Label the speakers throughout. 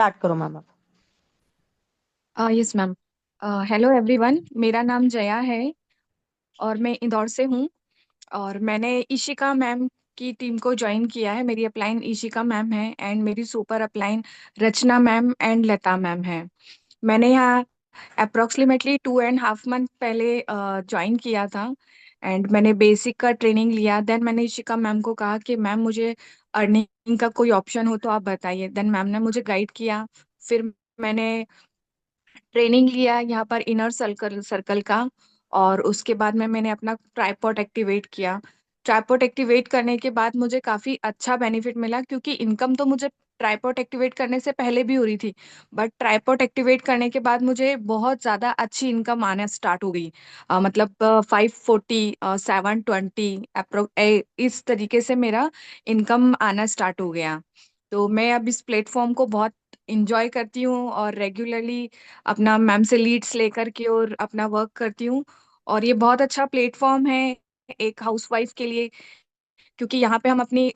Speaker 1: Start करो ma'am अब।
Speaker 2: Yes ma'am. Hello everyone, मेरा नाम जया है और मैं इंदौर से हूँ। और मैंने इशिका मैम की टीम को ज्वाइन किया है। मेरी अपलाइन इशिका मैम है एंड मेरी super upline Rachna ma'am and Lata ma'am है। मैंने यहाँ अप्रोक्सीमेटली 2.5 मंथ पहले ज्वाइन किया था एंड मैंने बेसिक का ट्रेनिंग लिया। देन मैंने इशिका मैम को कहा कि मैम मुझे अर्निंग का कोई ऑप्शन हो तो आप बताइए। देन मैम ने मुझे गाइड किया। फिर मैंने ट्रेनिंग लिया यहाँ पर इनर सर्कल सर्कल का। और उसके बाद में मैंने अपना ट्राइपॉड एक्टिवेट किया। ट्राइपॉड एक्टिवेट करने के बाद मुझे काफी अच्छा बेनिफिट मिला, क्योंकि इनकम तो मुझे ट्राइपॉड एक्टिवेट करने से पहले भी हो रही थी, बट ट्राइपॉड एक्टिवेट करने के बाद मुझे बहुत ज्यादा अच्छी इनकम आना स्टार्ट हो गई। मतलब 540 720 अप्रो इस तरीके से मेरा इनकम आना स्टार्ट हो गया। तो मैं अब इस प्लेटफॉर्म को बहुत इंजॉय करती हूँ और रेगुलरली अपना मैम से लीड्स लेकर के और अपना वर्क करती हूँ। और ये बहुत अच्छा प्लेटफॉर्म है एक हाउसवाइफ के लिए, क्योंकि यहाँ पे हम अपनी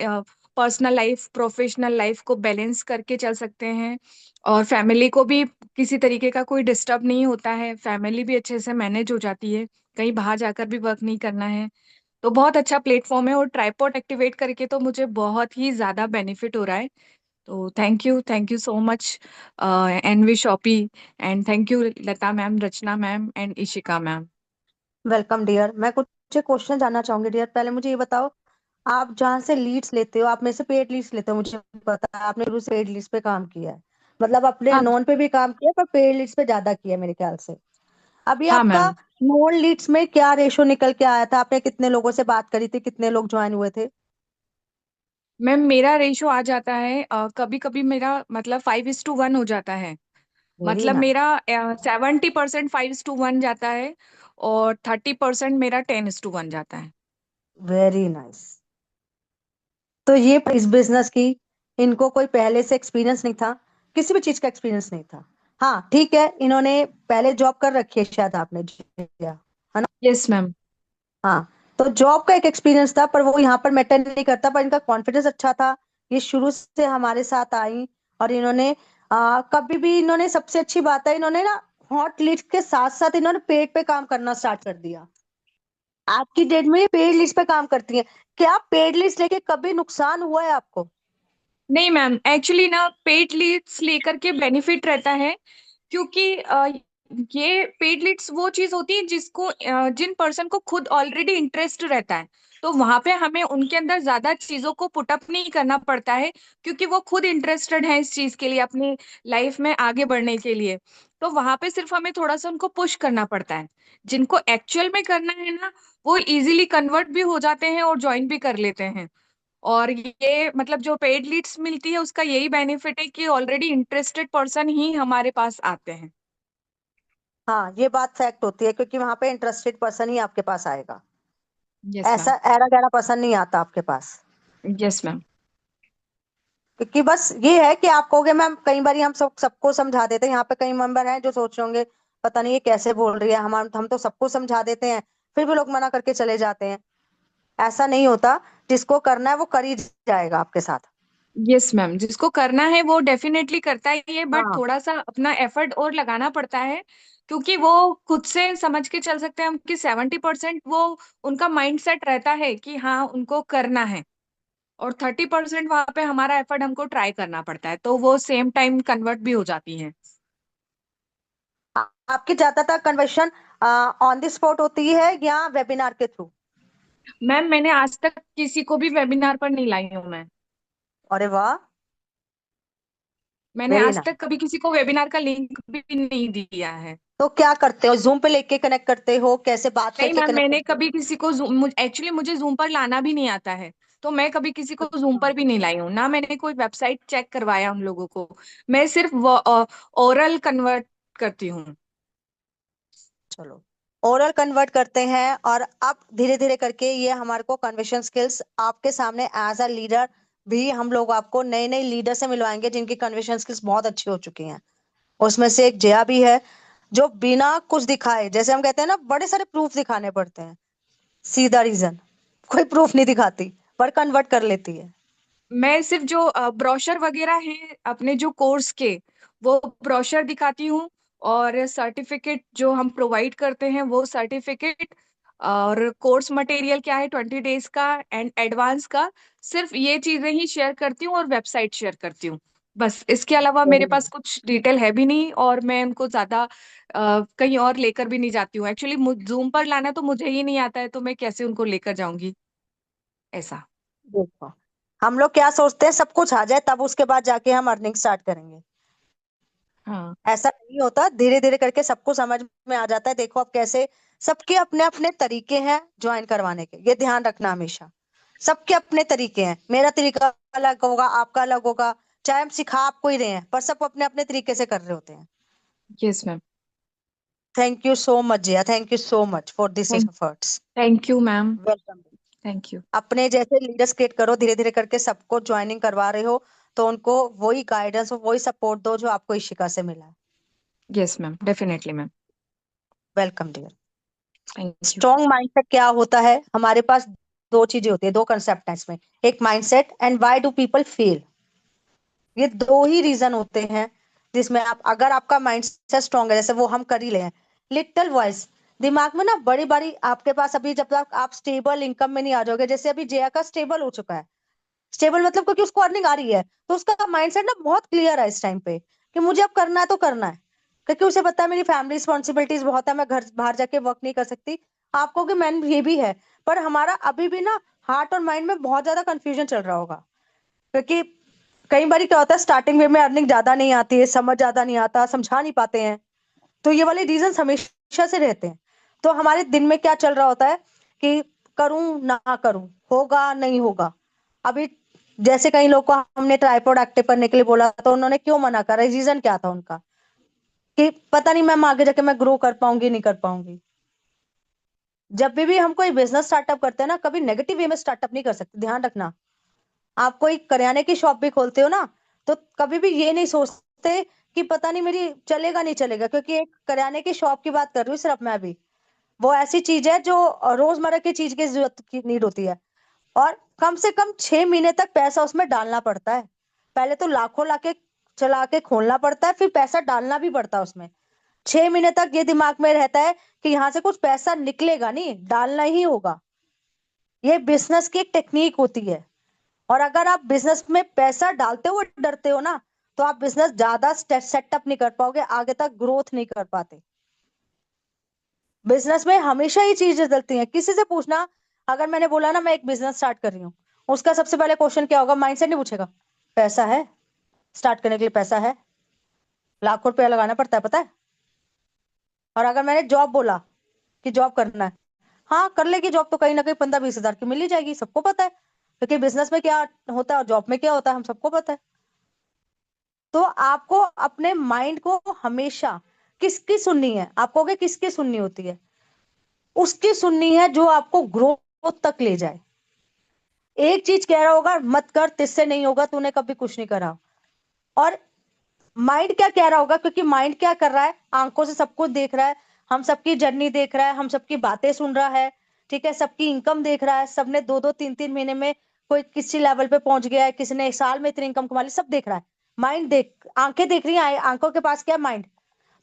Speaker 2: पर्सनल लाइफ प्रोफेशनल लाइफ को बैलेंस करके चल सकते हैं। और फैमिली को भी किसी तरीके का कोई डिस्टर्ब नहीं होता है, फैमिली भी अच्छे से मैनेज हो जाती है, कहीं बाहर जाकर भी वर्क नहीं करना है। तो बहुत अच्छा प्लेटफॉर्म है और ट्राइपॉड एक्टिवेट करके तो मुझे बहुत ही ज्यादा बेनिफिट हो रहा है। तो thank you so much NV Shoppy, and thank you Lata ma'am, Rachna ma'am and Ishika ma'am.
Speaker 1: Welcome dear. मैं कुछ क्वेश्चन जानना चाहूंगी डियर। पहले मुझे ये बताओ, आप जहाँ से लीड्स लेते हो, आप में से पेड लीड्स लेते हो, मुझे पता है आपने शुरू से पेड लीड्स पे काम किया है। मतलब अपने
Speaker 2: हाँ।
Speaker 1: नॉन पे भी काम किया पर पेड लीड्स पे ज्यादा किया है मेरे ख्याल से। अभी
Speaker 2: हाँ
Speaker 1: आपका
Speaker 2: मैम।
Speaker 1: नॉन लीड्स में क्या रेशो निकल के आया था? आपने कितने लोगों से बात करी थी, कितने लोग ज्वाइन हुए थे?
Speaker 2: मैम मेरा रेशो आ जाता है, कभी कभी मेरा मतलब 5:1 हो जाता है।
Speaker 1: वेरी
Speaker 2: मतलब
Speaker 1: नाइस।
Speaker 2: मेरा 70% 5:1 जाता है और 30% मेरा 10:1 जाता है।
Speaker 1: Very nice. तो ये इस बिजनेस की इनको कोई पहले से एक्सपीरियंस नहीं था, किसी भी चीज का एक्सपीरियंस नहीं था। हाँ ठीक है, इन्होंने पहले जॉब कर रखी है शायद, आपने किया है ना?
Speaker 2: Yes ma'am.
Speaker 1: हाँ। तो जॉब का एक एक्सपीरियंस था पर वो यहाँ पर मैटर नहीं करता, पर इनका कॉन्फिडेंस अच्छा था। ये शुरू से हमारे साथ आई और इन्होंने कभी भी इन्होंने, सबसे अच्छी बात है, इन्होंने ना हॉट लीड्स के साथ साथ इन्होंने पेड पे काम करना स्टार्ट कर दिया। आज की डेट में ये पेड लीड्स पे काम करती है। क्या पेड लीड्स लेके कभी नुकसान हुआ है आपको?
Speaker 2: नहीं मैम, एक्चुअली ना पेड लीड्स लेकर के बेनिफिट रहता है, क्योंकि ये पेड लीड्स वो चीज होती है जिसको जिन पर्सन को खुद ऑलरेडी इंटरेस्ट रहता है, तो वहां पे हमें उनके अंदर ज्यादा चीजों को पुटअप नहीं करना पड़ता है, क्योंकि वो खुद इंटरेस्टेड है इस चीज के लिए, अपनी लाइफ में आगे बढ़ने के लिए। तो वहां पे सिर्फ हमें थोड़ा सा उनको पुश करना पड़ता है। जिनको एक्चुअल में करना है ना, वो इजीली कन्वर्ट भी हो जाते हैं और ज्वाइन भी कर लेते हैं। और ये मतलब जो पेड लीड्स मिलती है उसका यही बेनिफिट है कि ऑलरेडी इंटरेस्टेड पर्सन ही हमारे पास आते हैं।
Speaker 1: हाँ ये बात फैक्ट होती है, क्योंकि वहां पे इंटरेस्टेड पर्सन ही आपके पास आएगा।
Speaker 2: Yes ma'am.
Speaker 1: ऐसा ऐरा गैरा पर्सन नहीं आता आपके पास।
Speaker 2: Yes ma'am.
Speaker 1: क्योंकि बस ये है कि आप कहोगे मैम, कई बार हम सबको समझा देते हैं। यहाँ पे कई मेंबर हैं जो सोच रहे होंगे पता नहीं ये कैसे बोल रही है, हम तो सबको समझा देते हैं, फिर भी लोग मना करके चले जाते हैं। ऐसा नहीं होता। जिसको करना है वो कर ही जाएगा आपके साथ।
Speaker 2: यस मैम, जिसको करना है वो डेफिनेटली करता ही है, बट
Speaker 1: हाँ
Speaker 2: थोड़ा सा अपना एफर्ट और लगाना पड़ता है। क्योंकि वो खुद से समझ के चल सकते हैं हम कि 70% वो उनका माइंड सेट रहता है कि हाँ उनको करना है, और 30% वहां पे हमारा एफर्ट हमको ट्राई करना पड़ता है, तो वो सेम टाइम कन्वर्ट भी हो जाती है।
Speaker 1: आपकी ज्यादातर कन्वर्शन ऑन द स्पॉट होती है या वेबिनार के थ्रू?
Speaker 2: मैम मैंने आज तक किसी को भी वेबिनार पर नहीं लाई हूँ मैं।
Speaker 1: अरे वाह।
Speaker 2: मैंने
Speaker 1: वेरी
Speaker 2: आज
Speaker 1: नाइस।
Speaker 2: तक कभी किसी को वेबिनार का लिंक भी नहीं दिया है।
Speaker 1: तो क्या करते हो, जूम पे लेके कनेक्ट करते हो, कैसे बात
Speaker 2: नहीं
Speaker 1: करके
Speaker 2: मैम,
Speaker 1: कनेक्ट
Speaker 2: मैंने
Speaker 1: करते हो?
Speaker 2: कभी किसी को एक्चुअली मुझे जूम पर लाना भी नहीं आता है, तो मैं कभी किसी को जूम
Speaker 1: अच्छा।
Speaker 2: पर भी नहीं लाई हूँ ना, मैंने कोई वेबसाइट चेक करवाया उन लोगों को। मैं सिर्फ ओरल कन्वर्ट करती हूँ।
Speaker 1: चलो, ओरल कन्वर्ट करते हैं। और अब धीरे धीरे करके ये हमारे को कन्वर्सेशन स्किल्स आपके सामने एज अ लीडर भी, हम लोग आपको नए नए लीडर से मिलवाएंगे जिनकी कन्वर्सेशन स्किल्स बहुत अच्छी हो चुकी हैं। उसमें से एक जया भी है, जो बिना कुछ दिखाए, जैसे हम कहते हैं ना, बड़े सारे प्रूफ दिखाने पड़ते हैं, सीधा रीजन, कोई प्रूफ नहीं दिखाती पर कन्वर्ट कर लेती है।
Speaker 2: मैं सिर्फ जो ब्रोशर वगैरह हैं अपने जो कोर्स के, वो ब्रोशर दिखाती हूँ, और सर्टिफिकेट जो हम प्रोवाइड करते हैं वो सर्टिफिकेट, और कोर्स मटेरियल क्या है 20 डेज का एंड एडवांस का, सिर्फ ये चीजें ही शेयर करती हूँ और वेबसाइट शेयर करती हूँ। बस इसके अलावा मेरे पास कुछ डिटेल है भी नहीं, और मैं उनको ज्यादा कहीं और लेकर भी नहीं जाती हूँ। एक्चुअली जूम पर लाना तो मुझे ही नहीं आता है, तो मैं कैसे उनको लेकर जाऊंगी, ऐसा।
Speaker 1: देखो, हम लोग क्या सोचते हैं, सब कुछ आ जाए तब उसके बाद जाके हम अर्निंग स्टार्ट करेंगे।
Speaker 2: हाँ।
Speaker 1: ऐसा नहीं होता, धीरे धीरे करके सबको समझ में आ जाता है। देखो अब कैसे सबके अपने अपने तरीके हैं ज्वाइन करवाने के, ये ध्यान रखना हमेशा। सबके अपने तरीके हैं, मेरा तरीका अलग होगा, आपका अलग होगा। चाहे हम सिखा आपको ही रहे हैं, पर सब अपने अपने तरीके से कर रहे होते हैं।
Speaker 2: Yes ma'am.
Speaker 1: Thank you so much Jiya, thank you so much for this
Speaker 2: thank
Speaker 1: efforts.
Speaker 2: Thank you ma'am.
Speaker 1: Welcome.
Speaker 2: Thank you.
Speaker 1: अपने जैसे लीडर्स क्रिएट करो, धीरे धीरे करके सबको ज्वाइनिंग करवा रहे हो, तो उनको वही गाइडेंस वही सपोर्ट दो जो आपको इशिका से मिला है।
Speaker 2: Yes ma'am, definitely ma'am.
Speaker 1: Welcome dear.
Speaker 2: Thank you.
Speaker 1: Strong mindset क्या होता है हमारे पास? दो चीजें होती है, दो कंसेप्ट है इसमें। एक mindset and why do people fail. ये दो ही रीजन होते हैं जिसमें आप, अगर आपका माइंडसेट स्ट्रॉन्ग है, जैसे वो हम कर ही ले हैं। लिटिल वॉइस दिमाग में ना, बड़ी बड़ी आपके पास अभी, जब तक आप स्टेबल इनकम में नहीं आ जाओगे, जैसे अभी जया का स्टेबल हो चुका है। स्टेबल मतलब क्योंकि उसको अर्निंग आ रही है, तो उसका माइंडसेट ना बहुत क्लियर है इस टाइम पे कि मुझे अब करना है तो करना है। क्योंकि उसे पता है मेरी फैमिली रिस्पॉन्सिबिलिटीज बहुत है, मैं घर बाहर जाके वर्क नहीं कर सकती। आपको कि मैन ये भी है, पर हमारा अभी भी ना हार्ट और माइंड में बहुत ज्यादा कंफ्यूजन चल रहा होगा। क्योंकि कई बार क्या होता है, स्टार्टिंग वे में अर्निंग ज्यादा नहीं आती है, समझ ज्यादा नहीं आता, समझा नहीं पाते हैं। तो ये वाले रीजन हमेशा से रहते हैं। तो हमारे दिन में क्या चल रहा होता है कि करूं ना करूं, होगा नहीं होगा। अभी जैसे कई लोग को हमने ट्राइपॉड एक्टिव करने के लिए बोला, तो उन्होंने क्यों मना करा, रीजन क्या था उनका कि पता नहीं मैम आगे जाके मैं ग्रो कर पाऊंगी नहीं कर पाऊंगी। जब भी हम कोई बिजनेस स्टार्टअप करते हैं ना, कभी नेगेटिव वे में स्टार्टअप नहीं कर सकते, ध्यान रखना। आप कोई करियाने की शॉप भी खोलते हो ना, तो कभी भी ये नहीं सोचते कि पता नहीं मेरी चलेगा नहीं चलेगा। क्योंकि एक करियाने की शॉप की बात कर रही हूँ सिर्फ मैं भी, वो ऐसी चीज है जो रोजमर्रा की चीज की जरूरत की नीड होती है। और कम से कम 6 महीने तक पैसा उसमें डालना पड़ता है। पहले तो लाखों लाके चला के खोलना पड़ता है, फिर पैसा डालना भी पड़ता है उसमें। 6 महीने तक ये दिमाग में रहता है कि यहाँ से कुछ पैसा निकलेगा नहीं, डालना ही होगा। ये बिजनेस की एक टेक्निक होती है। और अगर आप बिजनेस में पैसा डालते हुए डरते हो ना, तो आप बिजनेस ज्यादा सेटअप नहीं कर पाओगे, आगे तक ग्रोथ नहीं कर पाते। बिजनेस में हमेशा ही चीजें चलती हैं, किसी से पूछना। अगर मैंने बोला ना मैं एक बिजनेस स्टार्ट कर रही हूँ, उसका सबसे पहले क्वेश्चन क्या होगा, माइंडसेट नहीं पूछेगा, पैसा है? स्टार्ट करने के लिए पैसा है? लाखों रुपया लगाना पड़ता है, पता है। और अगर मैंने जॉब बोला कि जॉब करना है, हाँ कर लेगी जॉब, तो कहीं ना कहीं 15-20 हजार की मिल ही जाएगी, सबको पता है। क्योंकि बिजनेस में क्या होता है और जॉब में क्या होता है हम सबको पता है। तो आपको अपने माइंड को हमेशा किसकी सुननी है, आप कहोगे किसकी सुननी होती है? उसकी सुननी है जो आपको ग्रोथ तक ले जाए। एक चीज कह रहा होगा, मत कर, तिससे नहीं होगा, तूने कभी कुछ नहीं करा। और माइंड क्या कह रहा होगा, क्योंकि माइंड क्या कर रहा है, आंखों से सब कुछ देख रहा है। हम सबकी जर्नी देख रहा है, हम सबकी बातें सुन रहा है। ठीक है, सबकी इनकम देख रहा है, सबने 2-2 3-3 महीने में कोई किसी लेवल पे पहुंच गया है, किसी ने एक साल में इतनी इनकम कमा ली, सब देख रहा है। माइंड देख, आंखें देख रही हैं, आंखों के पास क्या माइंड।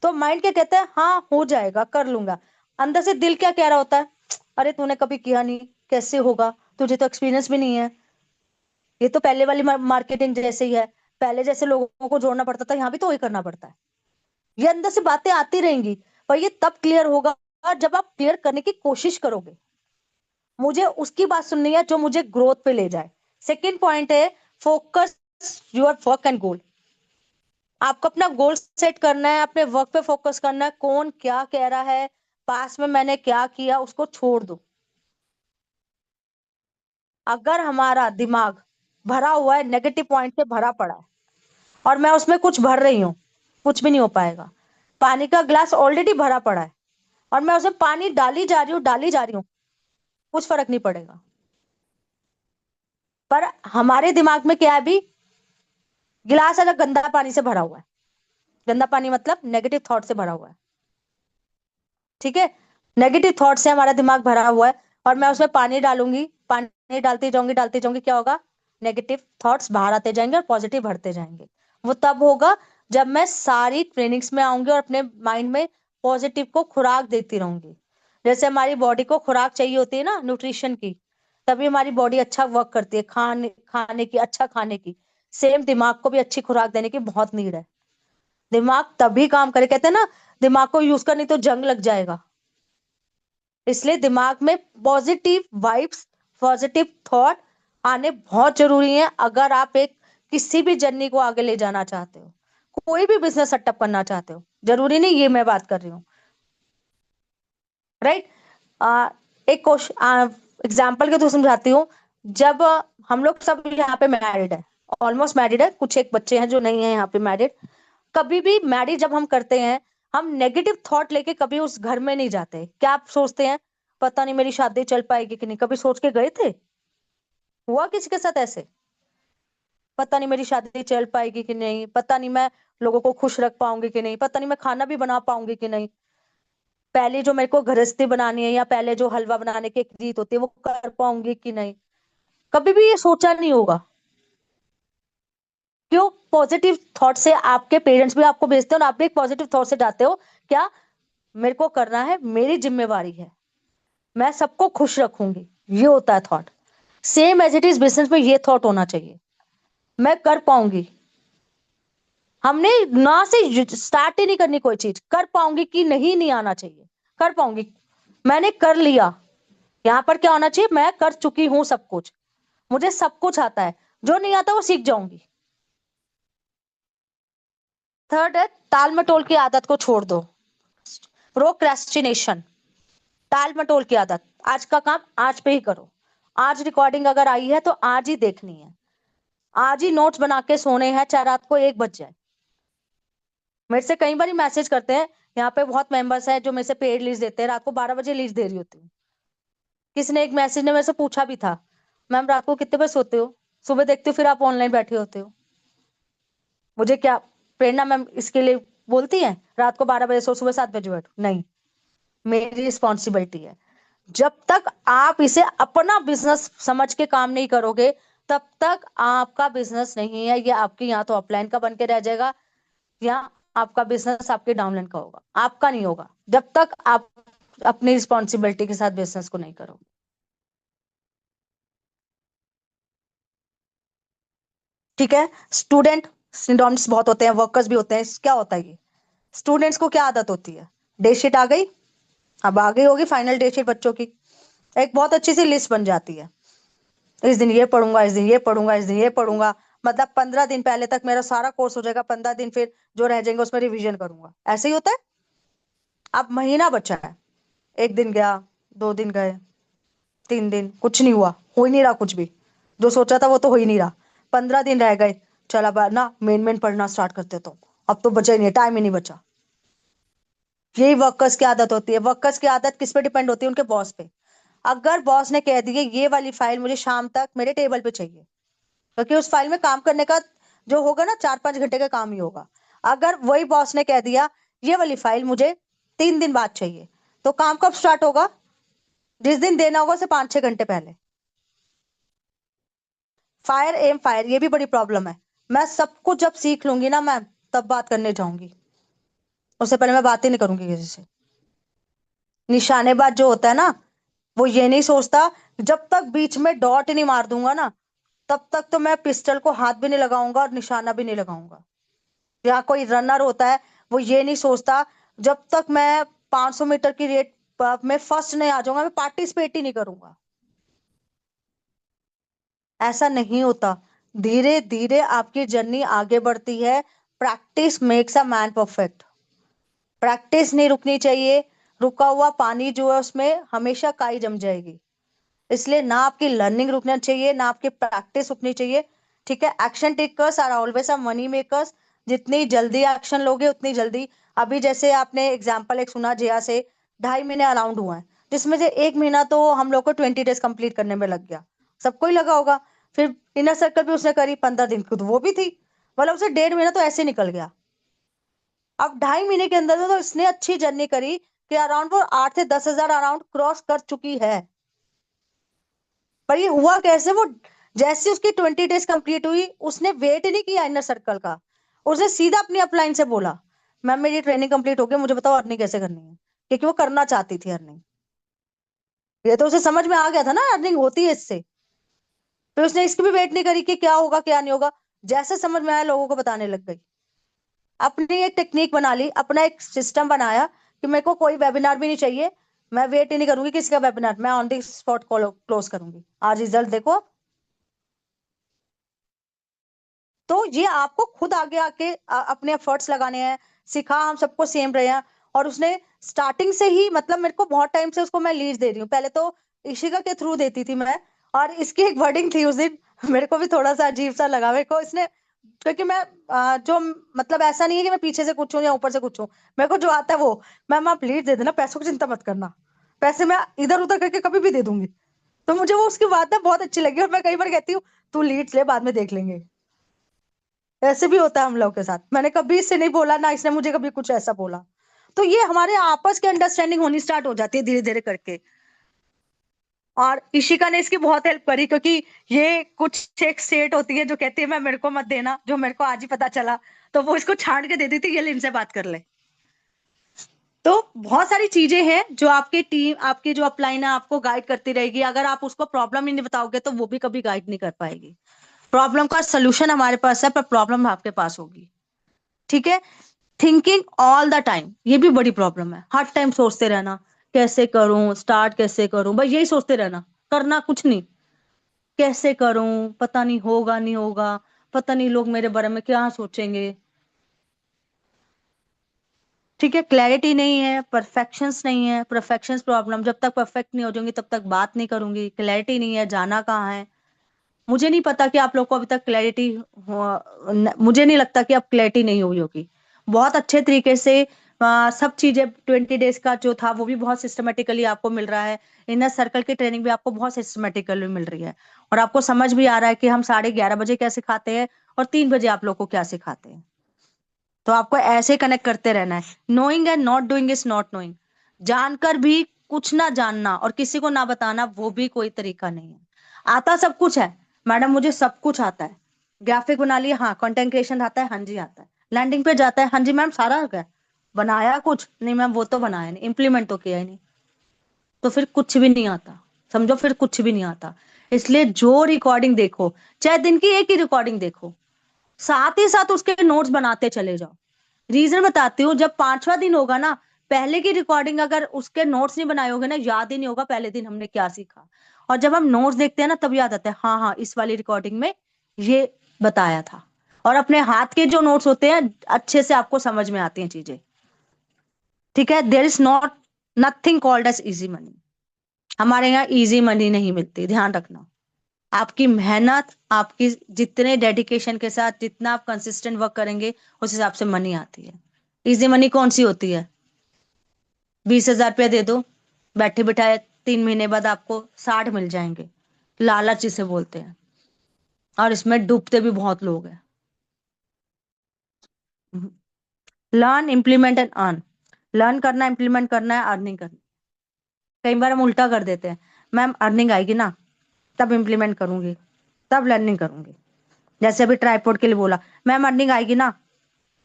Speaker 1: तो माइंड क्या कहता है, हाँ हो जाएगा, कर लूंगा। अंदर से दिल क्या कह रहा होता है, अरे तूने कभी किया नहीं, कैसे होगा, तुझे तो एक्सपीरियंस भी नहीं है। ये तो पहले वाली मार्केटिंग जैसे ही है, पहले जैसे लोगों को जोड़ना पड़ता था, यहाँ भी तो वही करना पड़ता है। ये अंदर से बातें आती रहेंगी, पर ये तब क्लियर होगा जब आप क्लियर करने की कोशिश करोगे। मुझे उसकी बात सुननी है जो मुझे ग्रोथ पे ले जाए। सेकेंड पॉइंट है, फोकस योर वर्क एंड गोल। आपको अपना गोल सेट करना है, अपने वर्क पे फोकस करना है। कौन क्या कह रहा है, पास में मैंने क्या किया, उसको छोड़ दो। अगर हमारा दिमाग भरा हुआ है, नेगेटिव पॉइंट से भरा पड़ा है, और मैं उसमें कुछ भर रही हूँ, कुछ भी नहीं हो पाएगा। पानी का ग्लास ऑलरेडी भरा पड़ा है, और मैं उसमें पानी डाली जा रही हूँ, डाली जा रही हूँ, कुछ फर्क नहीं पड़ेगा। पर हमारे दिमाग में क्या है अभी, गिलास अगर गंदा पानी से भरा हुआ है, गंदा पानी मतलब नेगेटिव थॉट से भरा हुआ है। ठीक है, नेगेटिव थॉट से हमारा दिमाग भरा हुआ है, और मैं उसमें पानी डालूंगी, पानी डालती जाऊंगी, क्या होगा, नेगेटिव थॉट्स बाहर आते जाएंगे और पॉजिटिव भरते जाएंगे। वो तब होगा जब मैं सारी ट्रेनिंग्स में आऊंगी और अपने माइंड में पॉजिटिव को खुराक देती रहूंगी। जैसे हमारी बॉडी को खुराक चाहिए होती है ना न्यूट्रिशन की, तभी हमारी बॉडी अच्छा वर्क करती है, खाने खाने की, अच्छा खाने की। सेम दिमाग को भी अच्छी खुराक देने की बहुत नीड है। दिमाग तभी काम करे, कहते हैं ना, दिमाग को यूज कर नहीं तो जंग लग जाएगा। इसलिए दिमाग में पॉजिटिव वाइब्स, पॉजिटिव थॉट आने बहुत जरूरी है अगर आप एक किसी भी जर्नी को आगे ले जाना चाहते हो, कोई भी बिजनेस सेटअप करना चाहते हो। जरूरी नहीं ये मैं बात कर रही हूँ, राइट। एक क्वेश्चन एग्जाम्पल के थ्रू समझाती हूँ। जब हम लोग सब यहाँ पे मैरिड है, ऑलमोस्ट मैरिड है, कुछ एक बच्चे हैं जो नहीं है यहाँ पे मैरिड। कभी भी मैरिज जब हम करते हैं, हम नेगेटिव थॉट लेके कभी उस घर में नहीं जाते। क्या आप सोचते हैं, पता नहीं मेरी शादी चल पाएगी कि नहीं? कभी सोच के गए थे? हुआ किसी के साथ ऐसे? पता नहीं मेरी शादी चल पाएगी कि नहीं, पता नहीं मैं लोगों को खुश रख पाऊंगी कि नहीं, पता नहीं मैं खाना भी बना पाऊंगी कि नहीं, पहले जो मेरे को गृहस्थी बनानी है या पहले जो हलवा बनाने की एक रीत होती है वो कर पाऊंगी कि नहीं? कभी भी ये सोचा नहीं होगा। क्यों? पॉजिटिव थॉट से आपके पेरेंट्स भी आपको भेजते हैं और आप भी एक पॉजिटिव थॉट से जाते हो। क्या? मेरे को करना है, मेरी जिम्मेवारी है, मैं सबको खुश रखूंगी, ये होता है thought. Same as it is business में ये थॉट होना चाहिए, मैं कर पाऊंगी। हमने ना से स्टार्ट ही नहीं करनी कोई चीज, कर पाऊंगी कि नहीं, नहीं आना चाहिए, कर पाऊंगी, मैंने कर लिया। यहाँ पर क्या होना चाहिए, मैं कर चुकी हूं सब कुछ, मुझे सब कुछ आता है, जो नहीं आता वो सीख जाऊंगी। थर्ड है, टाल मटोल की आदत को छोड़ दो। प्रोक्रेस्टिनेशन, टाल मटोल की आदत। आज का काम आज पे ही करो। आज रिकॉर्डिंग अगर आई है तो आज ही देखनी है, आज ही नोट्स बना के सोने हैं, चाहे रात को 1 बज जाए। मेरे से कई बार मैसेज करते हैं, यहाँ पे बहुत मेंबर्स हैं जो मेरे से पेड लीज देते हैं, रात को 12 बजे लीज दे रही होती हूँ। किसी ने एक मैसेज ने मेरे से पूछा भी था, मैम रात को कितने बजे सोते हो? सुबह देखती हूँ फिर आप ऑनलाइन बैठे होते हो। मुझे क्या प्रेरणा मैम इसके लिए बोलती है रात को 12 बजे सो, सुबह 7 बजे बैठो? नहीं, मेरी रिस्पॉन्सिबिलिटी है। जब तक आप इसे अपना बिजनेस समझ के काम नहीं करोगे, तब तक आपका बिजनेस नहीं है। ये आपकी यहाँ तो अपलाइन का बन के रह जाएगा, या आपका बिजनेस आपके डाउनलाइन का होगा, आपका नहीं होगा जब तक आप अपनी रिस्पॉन्सिबिलिटी के साथ बिजनेस को नहीं करोगे। ठीक है। स्टूडेंट स्टूडेंट्स बहुत होते हैं, वर्कर्स भी होते हैं। क्या होता है ये, स्टूडेंट्स को क्या आदत होती है, डे शीट आ गई, अब आ गई होगी फाइनल डे शीट बच्चों की, एक बहुत अच्छी सी लिस्ट बन जाती है। इस दिन ये पढ़ूंगा, इस दिन ये पढ़ूंगा, इस दिन ये पढ़ूंगा, मतलब 15 दिन पहले तक मेरा सारा कोर्स हो जाएगा, 15 दिन फिर जो रह जाएंगे उसमें रिवीजन करूंगा। ऐसे ही होता है। अब महीना बचा है, 1 दिन गया, 2 दिन गए, 3 दिन, कुछ नहीं हुआ, हो ही नहीं रहा कुछ भी, जो सोचा था वो तो हो ही नहीं रहा। 15 दिन रह गए, चला अब ना मेन मेन पढ़ना स्टार्ट करते, तो अब तो बचा ही नहीं, टाइम ही नहीं बचा। यही वर्कर्स की आदत होती है। वर्कर्स की आदत किस पे डिपेंड होती है? उनके बॉस पे। अगर बॉस ने कह दिया ये वाली फाइल मुझे शाम तक मेरे टेबल पे चाहिए, क्योंकि उस फाइल में काम करने का जो होगा ना 4-5 घंटे का काम ही होगा। अगर वही बॉस ने कह दिया ये वाली फाइल मुझे 3 दिन बाद चाहिए, तो काम कब स्टार्ट होगा? जिस दिन देना होगा उसे 5-6 घंटे पहले। फायर एम फायर, ये भी बड़ी प्रॉब्लम है। मैं सब कुछ जब सीख लूंगी ना मैम, तब बात करने जाऊंगी, उससे पहले मैं बात ही नहीं करूंगी किसी से। निशानेबाज जो होता है ना, वो ये नहीं सोचता, जब तक बीच में डॉट नहीं मार दूंगा ना, तब तक तो मैं पिस्टल को हाथ भी नहीं लगाऊंगा और निशाना भी नहीं लगाऊंगा। या कोई रनर होता है, वो ये नहीं सोचता, जब तक मैं 500 मीटर की रेट में फर्स्ट नहीं आ जाऊंगा, मैं पार्टिसिपेट ही नहीं करूंगा। ऐसा नहीं होता। धीरे धीरे आपकी जर्नी आगे बढ़ती है। Practice makes a man perfect. Practice नहीं रुकनी चाहिए। रुका हुआ पानी जो है उसमें हमेशा काई जम जाएगी। इसलिए ना आपकी लर्निंग रुकना चाहिए, ना आपकी प्रैक्टिस रुकनी चाहिए। ठीक है। Action takers are always a money makers. जितनी जल्दी एक्शन लोगे उतनी जल्दी। अभी जैसे आपने एग्जांपल एक सुना जया से, 2.5 महीने अराउंड हुआ है, जिसमें से 1 महीना तो हम लोग को 20 डेज कंप्लीट करने में लग गया। सबको ही लगा होगा। फिर इनर सर्कल भी उसने करी 15 दिन की, तो वो भी थी, मतलब उसे 1.5 महीना तो ऐसे निकल गया। अब 2.5 महीने के अंदर तो इसने अच्छी जर्नी करी कि अराउंड वो 8 से 10 हजार अराउंड क्रॉस कर चुकी है। पर ये हुआ कैसे? वो जैसे उसकी 20 डेज कंप्लीट हुई, उसने वेट नहीं किया इनर सर्कल का, उसने सीधा अपनी अपलाइन से बोला, मैम मेरी ट्रेनिंग कंप्लीट हो गई, मुझे बताओ अर्निंग कैसे करनी है, क्योंकि वो करना चाहती थी अर्निंग। ये तो उसे समझ में आ गया था ना अर्निंग होती है इससे। फिर उसने इसकी भी वेट नहीं करी कि क्या होगा क्या नहीं होगा, जैसे समझ में आया लोगों को बताने लग गई। अपनी एक टेक्निक बना ली, अपना एक सिस्टम बनाया कि मेरे को कोई वेबिनार भी नहीं चाहिए, मैं वेट ही नहीं करूंगी किसी का वेबिनार, मैं ऑन दी स्पॉट क्लोज करूंगी, आज रिजल्ट देखो। तो ये आपको खुद आगे आके अपने एफर्ट्स लगाने हैं। सिखा हम सबको सेम रहे हैं। और उसने स्टार्टिंग से ही, मतलब मेरे को बहुत टाइम से उसको मैं लीड दे रही हूँ, पहले तो इशिका के थ्रू देती थी मैं। और इसकी एक वर्डिंग थी उस दिन मेरे को भी थोड़ा सा अजीब सा लगा मेरे को इसने, क्योंकि मैं जो मतलब ऐसा नहीं है कि मैं पीछे से कुछ हूँ या ऊपर से कुछ हूँ, मेरे को जो आता है वो, मैम आप लीड दे देना, पैसों की चिंता मत करना, पैसे मैं इधर उधर करके कभी भी दे दूंगी। तो मुझे वो उसकी बात ना बहुत अच्छी लगी, और मैं कई बार कहती हूँ तू लीड्स ले, बाद में देख लेंगे। ऐसे भी होता है हम लोग के साथ, मैंने कभी इससे नहीं बोला ना इसने मुझे कभी कुछ ऐसा बोला। तो ये हमारे आपस की अंडरस्टैंडिंग होनी स्टार्ट हो जाती है धीरे धीरे करके। और इशिका ने इसकी बहुत हेल्प करी, क्योंकि ये कुछ एक सेट होती है जो कहती है मैं, मेरे को मत देना, जो मेरे को आज ही पता चला, तो वो इसको छांट के दे दी थी, ये ले इनसे बात कर ले। तो बहुत सारी चीजें हैं जो आपकी टीम, आपकी जो अपलाइन है आपको गाइड करती रहेगी। अगर आप उसको प्रॉब्लम ही नहीं बताओगे तो वो भी कभी गाइड नहीं कर पाएगी। प्रॉब्लम का सोल्यूशन हमारे पास है, पर प्रॉब्लम आपके पास होगी। ठीक है। थिंकिंग ऑल द टाइम, ये भी बड़ी प्रॉब्लम है, हर टाइम सोचते रहना, कैसे करूं, स्टार्ट कैसे करूं, बस यही सोचते रहना, करना कुछ नहीं। कैसे करूं, पता नहीं होगा नहीं होगा, पता नहीं लोग मेरे बारे में क्या सोचेंगे। ठीक है, क्लैरिटी नहीं है, परफेक्शंस नहीं है, परफेक्शंस प्रॉब्लम, जब तक परफेक्ट नहीं हो जाऊंगी तब तक बात नहीं करूंगी। क्लैरिटी नहीं है, जाना कहाँ है। मुझे नहीं पता कि आप लोग को अभी तक क्लैरिटी, मुझे नहीं लगता कि अब क्लैरिटी नहीं हुई होगी। बहुत अच्छे तरीके से सब चीजें 20 डेज का जो था वो भी बहुत सिस्टमेटिकली आपको मिल रहा है। इनर सर्कल की ट्रेनिंग भी आपको बहुत सिस्टमेटिकली मिल रही है। और आपको समझ भी आ रहा है कि हम 11:30 बजे क्या सिखाते हैं और 3 बजे आप लोग को क्या सिखाते हैं। तो आपको ऐसे कनेक्ट करते रहना है। Knowing and not doing is not knowing. जानकर भी कुछ ना जानना और किसी को ना बताना, वो भी कोई तरीका नहीं है। आता सब कुछ है मैडम, मुझे सब कुछ आता है। ग्राफिक बना लिया, हाँ। कंटेंट क्रिएशन आता है, हाँ जी आता है। लैंडिंग पे जाता है, हाँ जी मैम सारा हो गया। बनाया कुछ नहीं मैम, वो तो बनाया नहीं, इम्प्लीमेंट तो किया ही नहीं। तो फिर कुछ भी नहीं आता। समझो, फिर कुछ भी नहीं आता। इसलिए जो रिकॉर्डिंग देखो, चाहे दिन की एक ही रिकॉर्डिंग देखो, साथ ही साथ उसके नोट्स बनाते चले जाओ। रीजन बताती हूँ, जब 5वां दिन होगा ना, पहले की रिकॉर्डिंग अगर उसके नोट्स नहीं बनाए होगे ना, याद ही नहीं होगा पहले दिन हमने क्या सीखा। और जब हम नोट्स देखते हैं ना, तब याद आता है, हाँ हाँ इस वाली रिकॉर्डिंग में ये बताया था। और अपने हाथ के जो नोट्स होते हैं, अच्छे से आपको समझ में आती हैं चीजें। ठीक है। There is not nothing called as easy money. हमारे यहाँ इजी मनी नहीं मिलती, ध्यान रखना। आपकी मेहनत, आपकी जितने डेडिकेशन के साथ जितना आप कंसिस्टेंट वर्क करेंगे, उस हिसाब से मनी आती है। इजी मनी कौन सी होती है? 20,000 रुपया दे दो, बैठे बिठाए 3 महीने बाद आपको 60 मिल जाएंगे। लालच इसे बोलते हैं। और इसमें डूबते भी बहुत लोग हैं। Learn, implement and earn. Learn करना, इम्प्लीमेंट करना है, अर्निंग करनी। कई बार हम उल्टा कर देते हैं, मैम अर्निंग आएगी ना तब इम्प्लीमेंट करूंगी, तब लर्निंग करूंगी। जैसे अभी ट्राईपोड के लिए बोला, मैम अर्निंग आएगी ना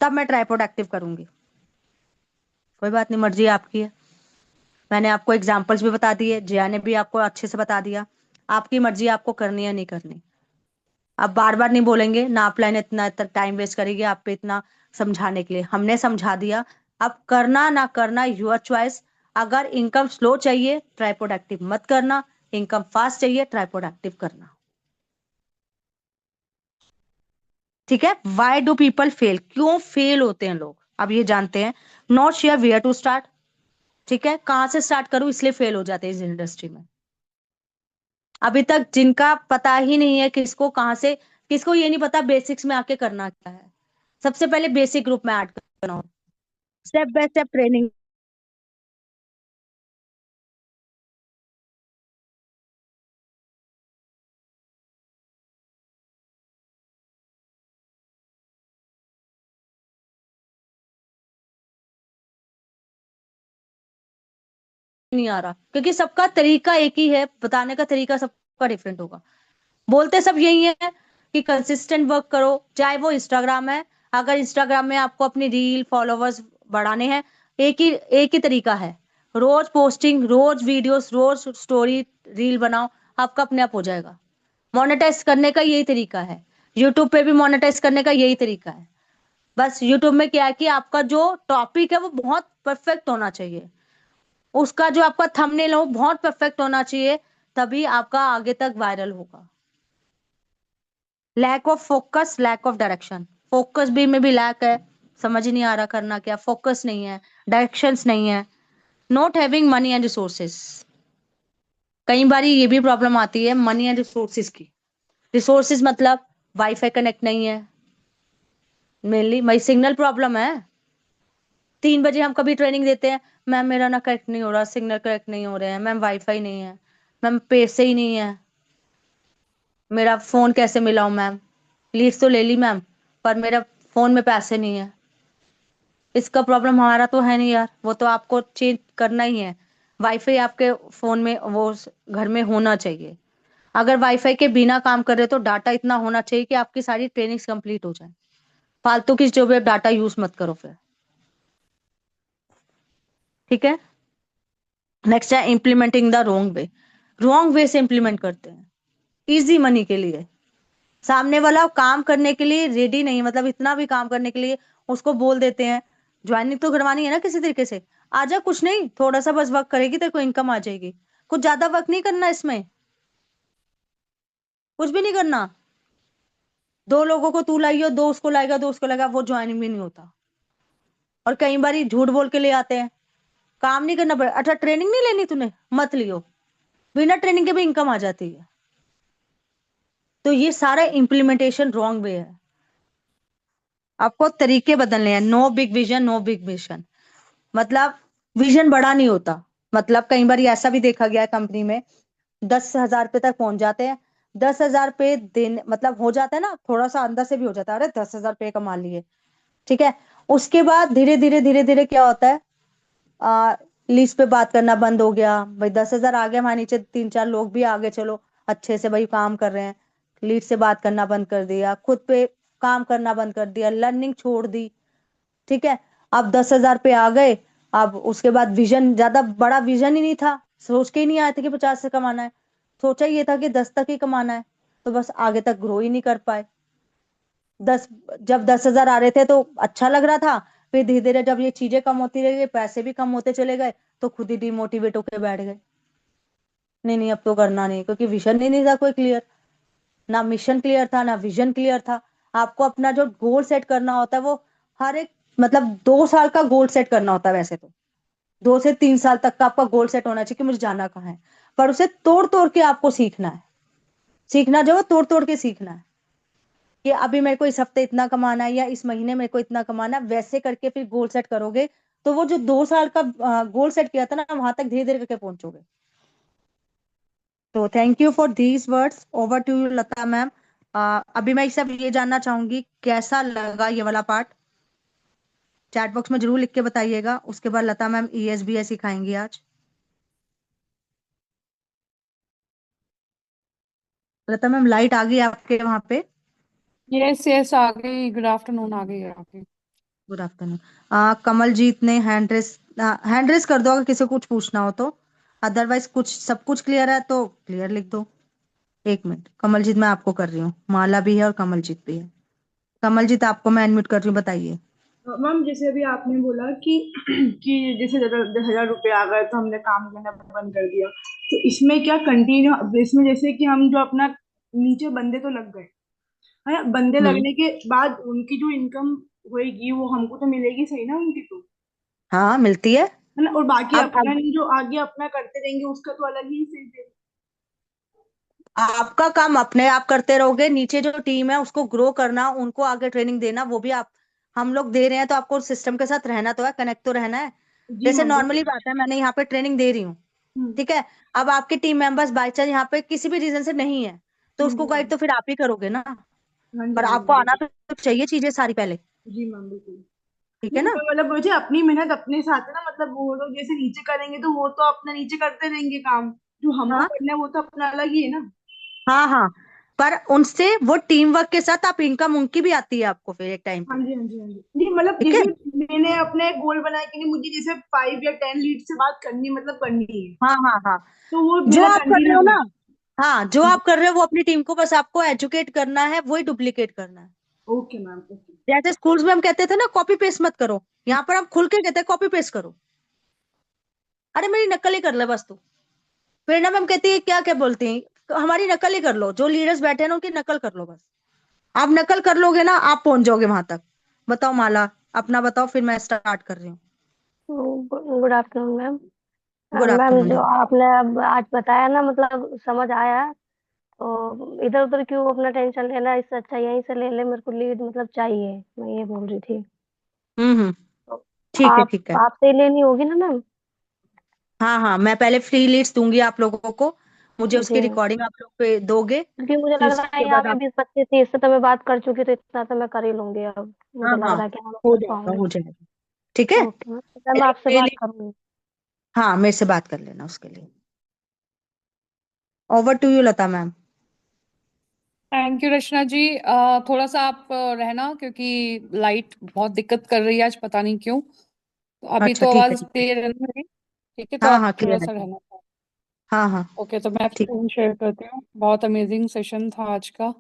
Speaker 1: तब मैं ट्राईपोड एक्टिव करूंगी। कोई बात नहीं, मर्जी आपकी है। मैंने आपको एग्जांपल्स भी बता दिए, जया ने भी आपको अच्छे से बता दिया। आपकी मर्जी, आपको करनी है नहीं करनी। अब बार बार नहीं बोलेंगे ना, आप लाइन इतना टाइम वेस्ट करेगी आप पे इतना समझाने के लिए, हमने समझा दिया। अब करना ना करना योर चॉइस। अगर इनकम स्लो चाहिए, ट्राईपोड एक्टिव मत करना। इनकम फास्ट चाहिए, ट्राईपोड एक्टिव करना। ठीक है। वाई डू पीपल फेल, क्यों फेल होते हैं लोग, अब ये जानते हैं। Not sure where to start. ठीक है, कहां से स्टार्ट करूं, इसलिए फेल हो जाते हैं इस इंडस्ट्री में। अभी तक जिनका पता ही नहीं है किसको कहां से, किसको ये नहीं पता बेसिक्स में आके करना क्या है। सबसे पहले बेसिक ग्रुप में ऐड करना हो, स्टेप बाय स्टेप ट्रेनिंग। नहीं आ रहा क्योंकि सबका तरीका एक ही है, बताने का तरीका सबका डिफरेंट होगा। बोलते सब यही है कि कंसिस्टेंट वर्क करो, चाहे वो इंस्टाग्राम है, अगर इंस्टाग्राम में आपको अपनी रील फॉलोवर्स बढ़ाने हैं, एक ही तरीका है, रोज पोस्टिंग, रोज वीडियोस, रोज स्टोरी, रील बनाओ, आपका अपने आप हो जाएगा। मोनेटाइज करने का यही तरीका है, यूट्यूब पे भी मोनेटाइज करने का यही तरीका है। बस यूट्यूब में क्या है कि आपका जो टॉपिक है वो बहुत परफेक्ट होना चाहिए, उसका जो आपका थंबनेल हो बहुत परफेक्ट होना चाहिए, तभी आपका आगे तक वायरल होगा। Lack of focus, lack of direction, focus भी में भी लैक है, समझ ही नहीं आ रहा करना क्या, फोकस नहीं है, डायरेक्शंस नहीं है, not having money and resources. कई बार ये भी प्रॉब्लम आती है मनी एंड रिसोर्सेज की। रिसोर्सेज मतलब वाईफाई कनेक्ट नहीं है, मेनली मई सिग्नल प्रॉब्लम है। 3 बजे हम कभी ट्रेनिंग देते हैं, मैम मेरा ना कनेक्ट नहीं हो रहा, सिग्नल कनेक्ट नहीं हो रहे हैं मैम, वाईफाई नहीं है मैम, पैसे ही नहीं है, मेरा फोन कैसे मिलाऊं मैम, लीव तो ले ली मैम, पर मेरा फोन में पैसे नहीं है। इसका प्रॉब्लम हमारा तो है नहीं यार, वो तो आपको चेंज करना ही है। वाईफाई आपके फोन में वो घर में होना चाहिए। अगर वाईफाई के बिना काम कर रहे तो डाटा इतना होना चाहिए कि आपकी सारी ट्रेनिंग्स कंप्लीट हो जाए। फालतू की जो भी डाटा यूज मत करो फिर। ठीक है। नेक्स्ट है implementing the wrong way. Wrong way से इम्प्लीमेंट करते हैं इजी मनी के लिए। सामने वाला काम करने के लिए रेडी नहीं, मतलब इतना भी काम करने के लिए उसको बोल देते हैं, ज्वाइनिंग तो करवानी है ना किसी तरीके से, आजा, कुछ नहीं, थोड़ा सा बस वर्क करेगी तेरे को इनकम आ जाएगी, कुछ ज्यादा वर्क नहीं करना इसमें, कुछ भी नहीं करना। 2 लोगों को तू लाइयो, दो उसको लाएगा, दो उसको लाएगा, वो ज्वाइनिंग भी नहीं होता। और कई बार झूठ बोल के ले आते हैं, काम नहीं करना पड़ेगा, अच्छा ट्रेनिंग नहीं लेनी तूने, मत लियो, बिना ट्रेनिंग के भी इनकम आ जाती है। तो ये सारा इम्प्लीमेंटेशन रॉन्ग वे है। आपको तरीके बदलने हैं। No big vision, no big mission, मतलब विजन बड़ा नहीं होता। मतलब कई बार ऐसा भी देखा गया है कंपनी में, 10,000 रुपए तक पहुंच जाते हैं, 10,000 रुपए दिन मतलब हो जाता है ना, थोड़ा सा अंदर से भी हो जाता है, अरे 10,000 रुपए कमा लिए, ठीक है। उसके बाद धीरे धीरे धीरे क्या होता है, आ, लीज पे बात करना बंद हो गया, भाई 10,000 आ गया, हमारे नीचे 3-4 लोग भी आगे, चलो अच्छे से भाई काम कर रहे हैं, लीड से बात करना बंद कर दिया, खुद पे काम करना बंद कर दिया, लर्निंग छोड़ दी, ठीक है। अब 10,000 पे आ गए, अब उसके बाद विजन, ज्यादा बड़ा विजन ही नहीं था, सोच के ही नहीं आए थे कि 50 से कमाना है, सोचा ये था कि 10 तक ही कमाना है, तो बस आगे तक ग्रो ही नहीं कर पाए। 10, जब 10,000 आ रहे थे तो अच्छा लग रहा था, फिर धीरे धीरे जब ये चीजें कम होती रही, पैसे भी कम होते चले गए, तो खुद ही डिमोटिवेट होकर बैठ गए, नहीं नहीं अब तो करना नहीं, क्योंकि विजन ही नहीं था कोई क्लियर, ना मिशन क्लियर था ना विजन क्लियर था। आपको अपना जो गोल सेट करना होता है वो हर एक, मतलब 2 साल का गोल सेट करना होता है वैसे तो, 2 से 3 साल तक का आपका गोल सेट होना चाहिए कि मुझे जाना कहाँ है, पर उसे तोड़ तोड़ के आपको सीखना है। सीखना जो है तोड़ तोड़ के सीखना है, कि अभी मेरे को इस हफ्ते इतना कमाना है या इस महीने मेरे को इतना कमाना है, वैसे करके फिर गोल सेट करोगे, तो वो जो 2 साल का गोल सेट किया था ना, वहां तक धीरे धीरे करके पहुंचोगे। तो thank you for these words, over to you Lata ma'am. अभी मैं सब ये जानना चाहूंगी कैसा लगा ये वाला पार्ट, चैट बॉक्स में जरूर लिख के बताइएगा। उसके बाद लता मैम ESBS सिखाएंगी आज। लता मैम लाइट आ गई आपके वहां पे?
Speaker 3: यस यस आ गई, गुड आफ्टरनून आ गई आ गई।
Speaker 1: Good afternoon. कमलजीत ने हैंड रेस कर दो अगर किसी को कुछ पूछना हो तो, अदरवाइज कुछ सब कुछ क्लियर है तो क्लियर लिख दो। 1 मिनट, कमलजीत मैं आपको कर रही हूँ, माला भी है और कमलजीत भी है। कमलजीत आपको मैं अनम्यूट कर रही हूँ, बताइए।
Speaker 4: मैम जैसे अभी आपने बोला कि कि जैसे 10,000 रुपये आ गए तो हमने काम करना बंद कर दिया, तो इसमें क्या कंटिन्यू, इसमें जैसे कि हम जो अपना नीचे बंदे तो लग गए है ना, बंदे
Speaker 1: हम्म।
Speaker 4: लगने के बाद उनकी जो इनकम होएगी वो हमको तो मिलेगी सही ना, उनकी तो
Speaker 1: हाँ मिलती है।
Speaker 4: है ना, और बाकी अपना
Speaker 1: अब
Speaker 4: जो आगे अपना करते रहेंगे उसका तो अलग ही सही दे।
Speaker 1: आपका काम अपने आप करते रहोगे, नीचे जो टीम है उसको ग्रो करना, उनको आगे ट्रेनिंग देना, वो भी आप, हम लोग दे रहे हैं, तो आपको सिस्टम के साथ रहना तो है, कनेक्ट तो रहना है।
Speaker 4: जी
Speaker 1: जैसे
Speaker 4: मैम
Speaker 1: नॉर्मली
Speaker 4: बिल्कुल।
Speaker 1: बात है, मैंने यहाँ पे ट्रेनिंग दे रही हूँ,
Speaker 4: हम्म
Speaker 1: ठीक है। अब आपके टीम मेंबर्स बाई चांस यहाँ पे किसी भी रीजन से नहीं है, तो उसको
Speaker 4: जी
Speaker 1: गाइड
Speaker 4: मैम।
Speaker 1: तो फिर आप ही करोगे ना,
Speaker 4: हाँ जी
Speaker 1: पर
Speaker 4: मैम
Speaker 1: आपको आना
Speaker 4: बिल्कुल।
Speaker 1: तो चाहिए चीजें सारी पहले,
Speaker 4: जी मैम बिल्कुल।
Speaker 1: ठीक है
Speaker 4: नहीं
Speaker 1: ना।
Speaker 4: मैं मतलब मुझे अपनी मेहनत अपने साथ है ना, मतलब वो लोग जैसे नीचे करेंगे तो वो तो अपना नीचे करते रहेंगे काम, जो हमको
Speaker 1: हाँ
Speaker 4: करना है वो तो अपना अलग ही है ना।
Speaker 1: हाँ हाँ, पर उनसे वो टीम वर्क के साथ आप इनकम उनकी भी आती है आपको फिर एक टाइम
Speaker 4: हाँ
Speaker 1: पे।
Speaker 4: जी, हाँ जी, हाँ जी, नहीं मतलब
Speaker 1: ठीक है।
Speaker 4: जैसे मैंने अपने गोल बनाया कि नहीं मुझे जैसे 5 या 10 लीड से बात करनी मतलब करनी है,
Speaker 1: हाँ हाँ हाँ।
Speaker 4: तो वो
Speaker 1: जो
Speaker 4: मेरा
Speaker 1: आप कर रहे हो
Speaker 4: कंटिन्यू
Speaker 1: ना,
Speaker 4: है।
Speaker 1: हाँ जो आप कर रहे हो वो अपनी टीम को बस आपको एजुकेट करना है, वही डुप्लीकेट करना है।
Speaker 4: Okay ma'am, okay.
Speaker 1: जैसे स्कूल्स में हम कहते थे ना कॉपी पेस्ट मत करो, यहाँ पर हम खुल के कहते हैं कॉपी पेस्ट करो। अरे मेरी नकल ही कर ले बस तू। प्रेरणा मैम कहती है क्या क्या बोलती हैं, तो हमारी नकल ही कर लो, जो लीडर्स बैठे हैं ना उनकी नकल कर लो बस। आप नकल कर लोगे ना आप पहुंच जाओगे वहां तक। बताओ माला, अपना बताओ, फिर मैं स्टार्ट कर रही हूँ।
Speaker 5: Good afternoon ma'am.
Speaker 1: Good
Speaker 5: ma'am
Speaker 1: afternoon.
Speaker 5: जो आपने अब आज बताया ना मतलब समझ आया। तो इधर उधर क्यों अपना टेंशन लेना, इससे अच्छा यहीं से ले ले, मेरे को लीड मतलब चाहिए, मैं ये बोल रही थी।
Speaker 1: हम्म।
Speaker 5: तो
Speaker 1: ठीक है
Speaker 5: आप
Speaker 1: ठीक है।
Speaker 5: आपसे ही लेनी होगी ना मैम?
Speaker 1: हाँ हाँ, मैं पहले फ्री लीड्स दूंगी आप लोगों को, मुझे
Speaker 5: जी,
Speaker 1: उसकी रिकॉर्डिंग आप लोग पे दोगे,
Speaker 5: क्योंकि मुझे
Speaker 1: फिर
Speaker 5: लग रहा है
Speaker 1: उसके
Speaker 5: यहाँ
Speaker 1: बाद
Speaker 5: पे
Speaker 1: आप।
Speaker 5: 20-25-30 से तो मैं बात कर चुकी, तो इतना तो मैं कर ही लूंगी अब।
Speaker 1: हाँ
Speaker 5: मुझे लग
Speaker 1: हाँ,
Speaker 5: रहा है कि हाँ मैं
Speaker 1: हो
Speaker 5: कर
Speaker 1: जाएगा
Speaker 5: पाऊंगी।
Speaker 1: हो जाएगा। ठीक है।
Speaker 5: ओके मैम, तो मैं
Speaker 1: पहले
Speaker 5: आपसे
Speaker 1: फ्री
Speaker 5: बात
Speaker 1: लीड,
Speaker 5: करूंगी।
Speaker 1: हाँ मेरे से बात कर लेना उसके लिए। Over to you Lata ma'am.
Speaker 3: Thank you Rachna ji. थोड़ा सा आप रहना, क्योंकि लाइट बहुत दिक्कत कर रही है आज, पता नहीं क्यों। तो अभी
Speaker 1: अच्छा
Speaker 3: तो
Speaker 1: ठीक है
Speaker 3: आवाज
Speaker 1: ठीक है।
Speaker 3: क्लियर है ना मेरी? ठीक है, तो
Speaker 1: हाँ
Speaker 3: आप
Speaker 1: हाँ
Speaker 3: थोड़ा
Speaker 1: क्लियर
Speaker 3: सा
Speaker 1: है।
Speaker 3: रहना।
Speaker 1: हाँ हाँ
Speaker 3: ओके, तो मैं
Speaker 1: ठीक।
Speaker 3: स्क्रीन शेयर करती हूँ। बहुत अमेजिंग सेशन था आज का।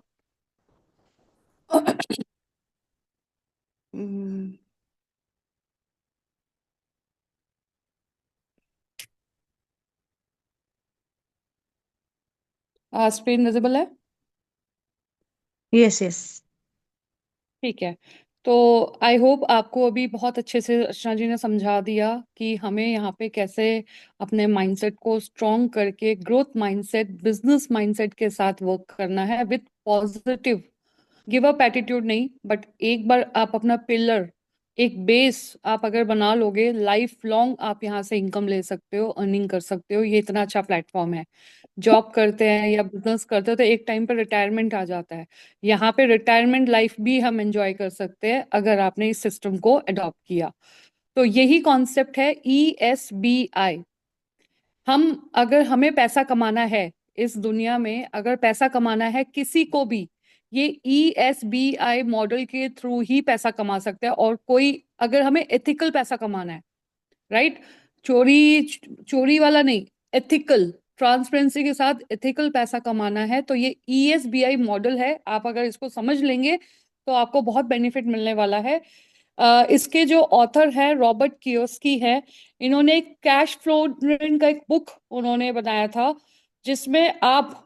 Speaker 3: स्क्रीन विजिबल है?
Speaker 1: Yes yes.
Speaker 3: ठीक है। तो आई होप आपको अभी बहुत अच्छे से रचना जी ने समझा दिया कि हमें यहाँ पे कैसे अपने माइंडसेट को स्ट्रॉन्ग करके ग्रोथ माइंडसेट, बिजनेस माइंडसेट के साथ वर्क करना है with positive, give up attitude नहीं, बट एक बार आप अपना पिलर, एक बेस आप अगर बना लोगे, लाइफ लॉन्ग आप यहाँ से इनकम ले सकते हो, अर्निंग कर सकते हो। ये इतना अच्छा प्लेटफॉर्म है। जॉब करते हैं या बिजनेस करते हो तो एक टाइम पे रिटायरमेंट आ जाता है। यहाँ पे रिटायरमेंट लाइफ भी हम एंजॉय कर सकते हैं अगर आपने इस सिस्टम को अडॉप्ट किया। तो यही कॉन्सेप्ट है ESBI। हम अगर हमें पैसा कमाना है इस दुनिया में, अगर पैसा कमाना है किसी को भी, ये ESBI मॉडल के थ्रू ही पैसा कमा सकते हैं। और कोई, अगर हमें एथिकल पैसा कमाना है, राइट, चोरी चोरी वाला नहीं, एथिकल, ट्रांसपेरेंसी के साथ एथिकल पैसा कमाना है, तो ये ESBI मॉडल है। आप अगर इसको समझ लेंगे तो आपको बहुत बेनिफिट मिलने वाला है। इसके जो ऑथर है रॉबर्ट कियोस्की है। इन्होंने एक कैश फ्लो का एक बुक उन्होंने बनाया था, जिसमें आप,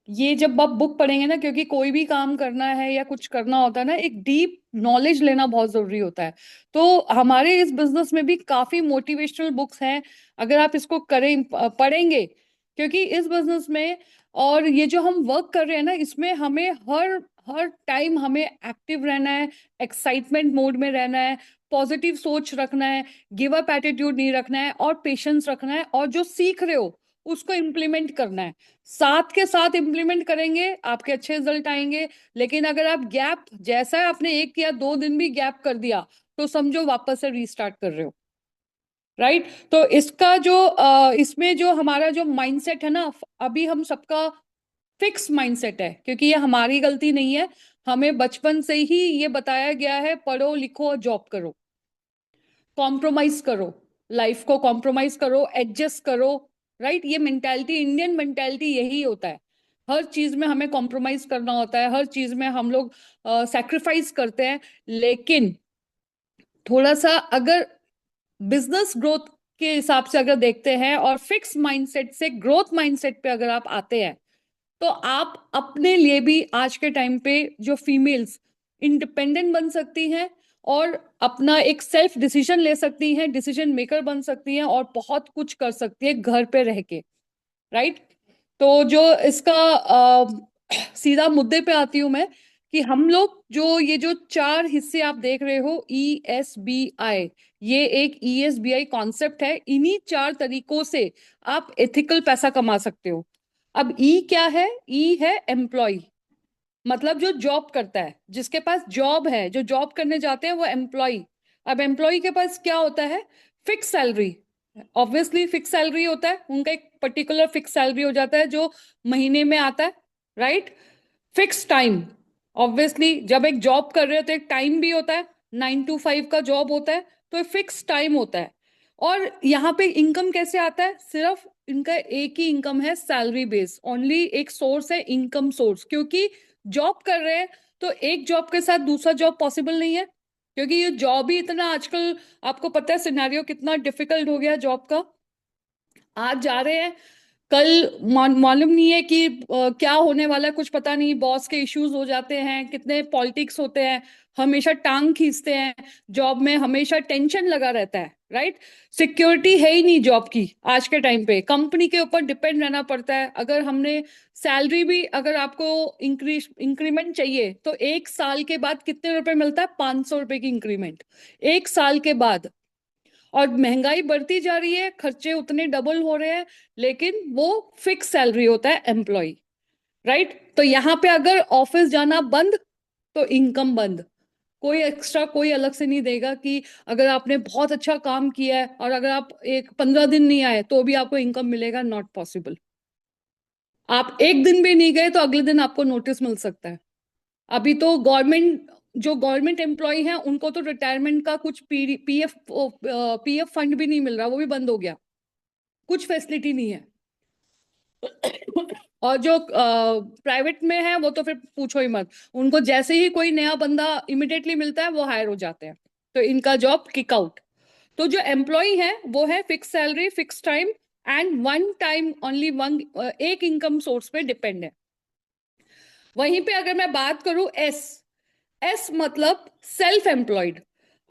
Speaker 3: ये जब आप बुक पढ़ेंगे ना, क्योंकि कोई भी काम करना है या कुछ करना होता है ना, एक डीप नॉलेज लेना बहुत जरूरी होता है। तो हमारे इस बिजनेस में भी काफी मोटिवेशनल बुक्स हैं, अगर आप इसको करें, पढ़ेंगे, क्योंकि इस बिजनेस में और ये जो हम वर्क कर रहे हैं ना, इसमें हमें हर हर टाइम हमें एक्टिव रहना है, एक्साइटमेंट मोड में रहना है, पॉजिटिव सोच रखना है, गिव अप एटीट्यूड नहीं रखना है, और पेशेंस रखना है, और जो सीख रहे हो उसको इम्प्लीमेंट करना है। साथ के साथ इम्प्लीमेंट करेंगे आपके अच्छे रिजल्ट आएंगे। लेकिन अगर आप गैप, जैसा आपने 1 या 2 दिन भी गैप कर दिया, तो समझो वापस से रीस्टार्ट कर रहे हो, राइट। तो इसका जो इसमें जो हमारा जो माइंडसेट है ना, अभी हम सबका फिक्स माइंडसेट है, क्योंकि ये हमारी गलती नहीं है। हमें बचपन से ही ये बताया गया है, पढ़ो लिखो और जॉब करो, कॉम्प्रोमाइज करो, लाइफ को कॉम्प्रोमाइज करो, एडजस्ट करो, राइट। ये मेंटालिटी, इंडियन मेंटालिटी यही होता है। हर चीज में हमें कॉम्प्रोमाइज करना होता है, हर चीज में हम लोग सैक्रिफाइस करते हैं। लेकिन थोड़ा सा अगर बिजनेस ग्रोथ के हिसाब से अगर देखते हैं, और फिक्स माइंडसेट से ग्रोथ माइंडसेट पे अगर आप आते हैं, तो आप अपने लिए भी आज के टाइम पे जो फीमेल्स इंडिपेंडेंट बन सकती हैं, और अपना एक सेल्फ डिसीजन ले सकती हैं, डिसीजन मेकर बन सकती हैं, और बहुत कुछ कर सकती है घर पे रह के, राइट। तो जो इसका सीधा मुद्दे पे आती हूं मैं, कि हम लोग जो ये जो 4 हिस्से आप देख रहे हो ESBI, ये एक ESBI कॉन्सेप्ट है। इन्हीं 4 तरीकों से आप एथिकल पैसा कमा सकते हो। अब ई क्या है? ई है एम्प्लॉय, मतलब जो जॉब करता है, जिसके पास जॉब है, जो जॉब करने जाते हैं वो एम्प्लॉय। अब एम्प्लॉय के पास क्या होता है? Fix salary, obviously fix salary होता है उनका, एक पर्टिकुलर फिक्स सैलरी हो जाता है जो महीने में आता है, राइट। फिक्स टाइम, ऑब्वियसली जब एक जॉब कर रहे हो तो एक टाइम भी होता है, 9 to 5 का जॉब होता है, तो फिक्स टाइम होता है। और यहाँ पे इनकम कैसे आता है? सिर्फ इनका एक ही इनकम है, सैलरी बेस, ओनली एक सोर्स है इनकम सोर्स, क्योंकि जॉब कर रहे हैं तो एक जॉब के साथ दूसरा जॉब पॉसिबल नहीं है, क्योंकि ये जॉब ही इतना आजकल, आपको पता है सिनेरियो कितना डिफिकल्ट हो गया जॉब का। आज जा रहे हैं, कल मालूम नहीं है कि क्या होने वाला है, कुछ पता नहीं, बॉस के इश्यूज हो जाते हैं, कितने पॉलिटिक्स होते हैं, हमेशा टांग खींचते हैं, जॉब में हमेशा टेंशन लगा रहता है, राइट? सिक्योरिटी है ही नहीं जॉब की आज के टाइम पे, कंपनी के ऊपर डिपेंड रहना पड़ता है। अगर हमने सैलरी भी, अगर आपको इंक्रीमेंट चाहिए तो 1 साल के बाद कितने रुपए मिलता है? 500 रुपए की इंक्रीमेंट 1 साल के बाद। और महंगाई बढ़ती जा रही है, खर्चे उतने डबल हो रहे हैं, लेकिन वो फिक्स सैलरी होता है एम्प्लॉय, राइट? तो यहाँ पे अगर ऑफिस जाना बंद तो इनकम बंद, कोई एक्स्ट्रा कोई अलग से नहीं देगा कि अगर आपने बहुत अच्छा काम किया है और अगर आप एक 15 दिन नहीं आए तो भी आपको इनकम मिलेगा, नॉट पॉसिबल। आप एक दिन भी नहीं गए तो अगले दिन आपको नोटिस मिल सकता है। अभी तो गवर्नमेंट एम्प्लॉय हैं उनको तो रिटायरमेंट का कुछ पीएफ फंड भी नहीं मिल रहा, वो भी बंद हो गया, कुछ फैसिलिटी नहीं है। और जो प्राइवेट में है वो तो फिर पूछो ही मत, उनको जैसे ही कोई नया बंदा इमिडिएटली मिलता है वो हायर हो जाते हैं, तो इनका जॉब किक आउट। तो जो एम्प्लॉय है वो है fix salary, fix time and one time only, one एक इनकम सोर्स पे डिपेंड है। वहीं पे अगर मैं बात करूं एस मतलब सेल्फ एम्प्लॉयड।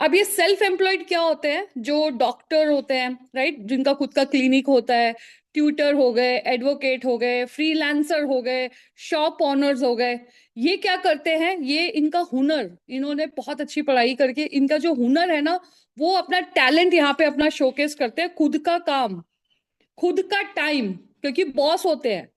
Speaker 3: अब ये सेल्फ एम्प्लॉयड क्या होते हैं? जो डॉक्टर होते हैं, राइट, जिनका खुद का क्लिनिक होता है, ट्यूटर हो गए, एडवोकेट हो गए, फ्रीलांसर हो गए, शॉप ओनर्स हो गए। ये क्या करते हैं? ये इनका हुनर, इन्होंने बहुत अच्छी पढ़ाई करके इनका जो हुनर है ना, वो अपना टैलेंट यहाँ पे अपना शोकेस करते हैं, खुद का काम, खुद का टाइम, क्योंकि बॉस होते हैं,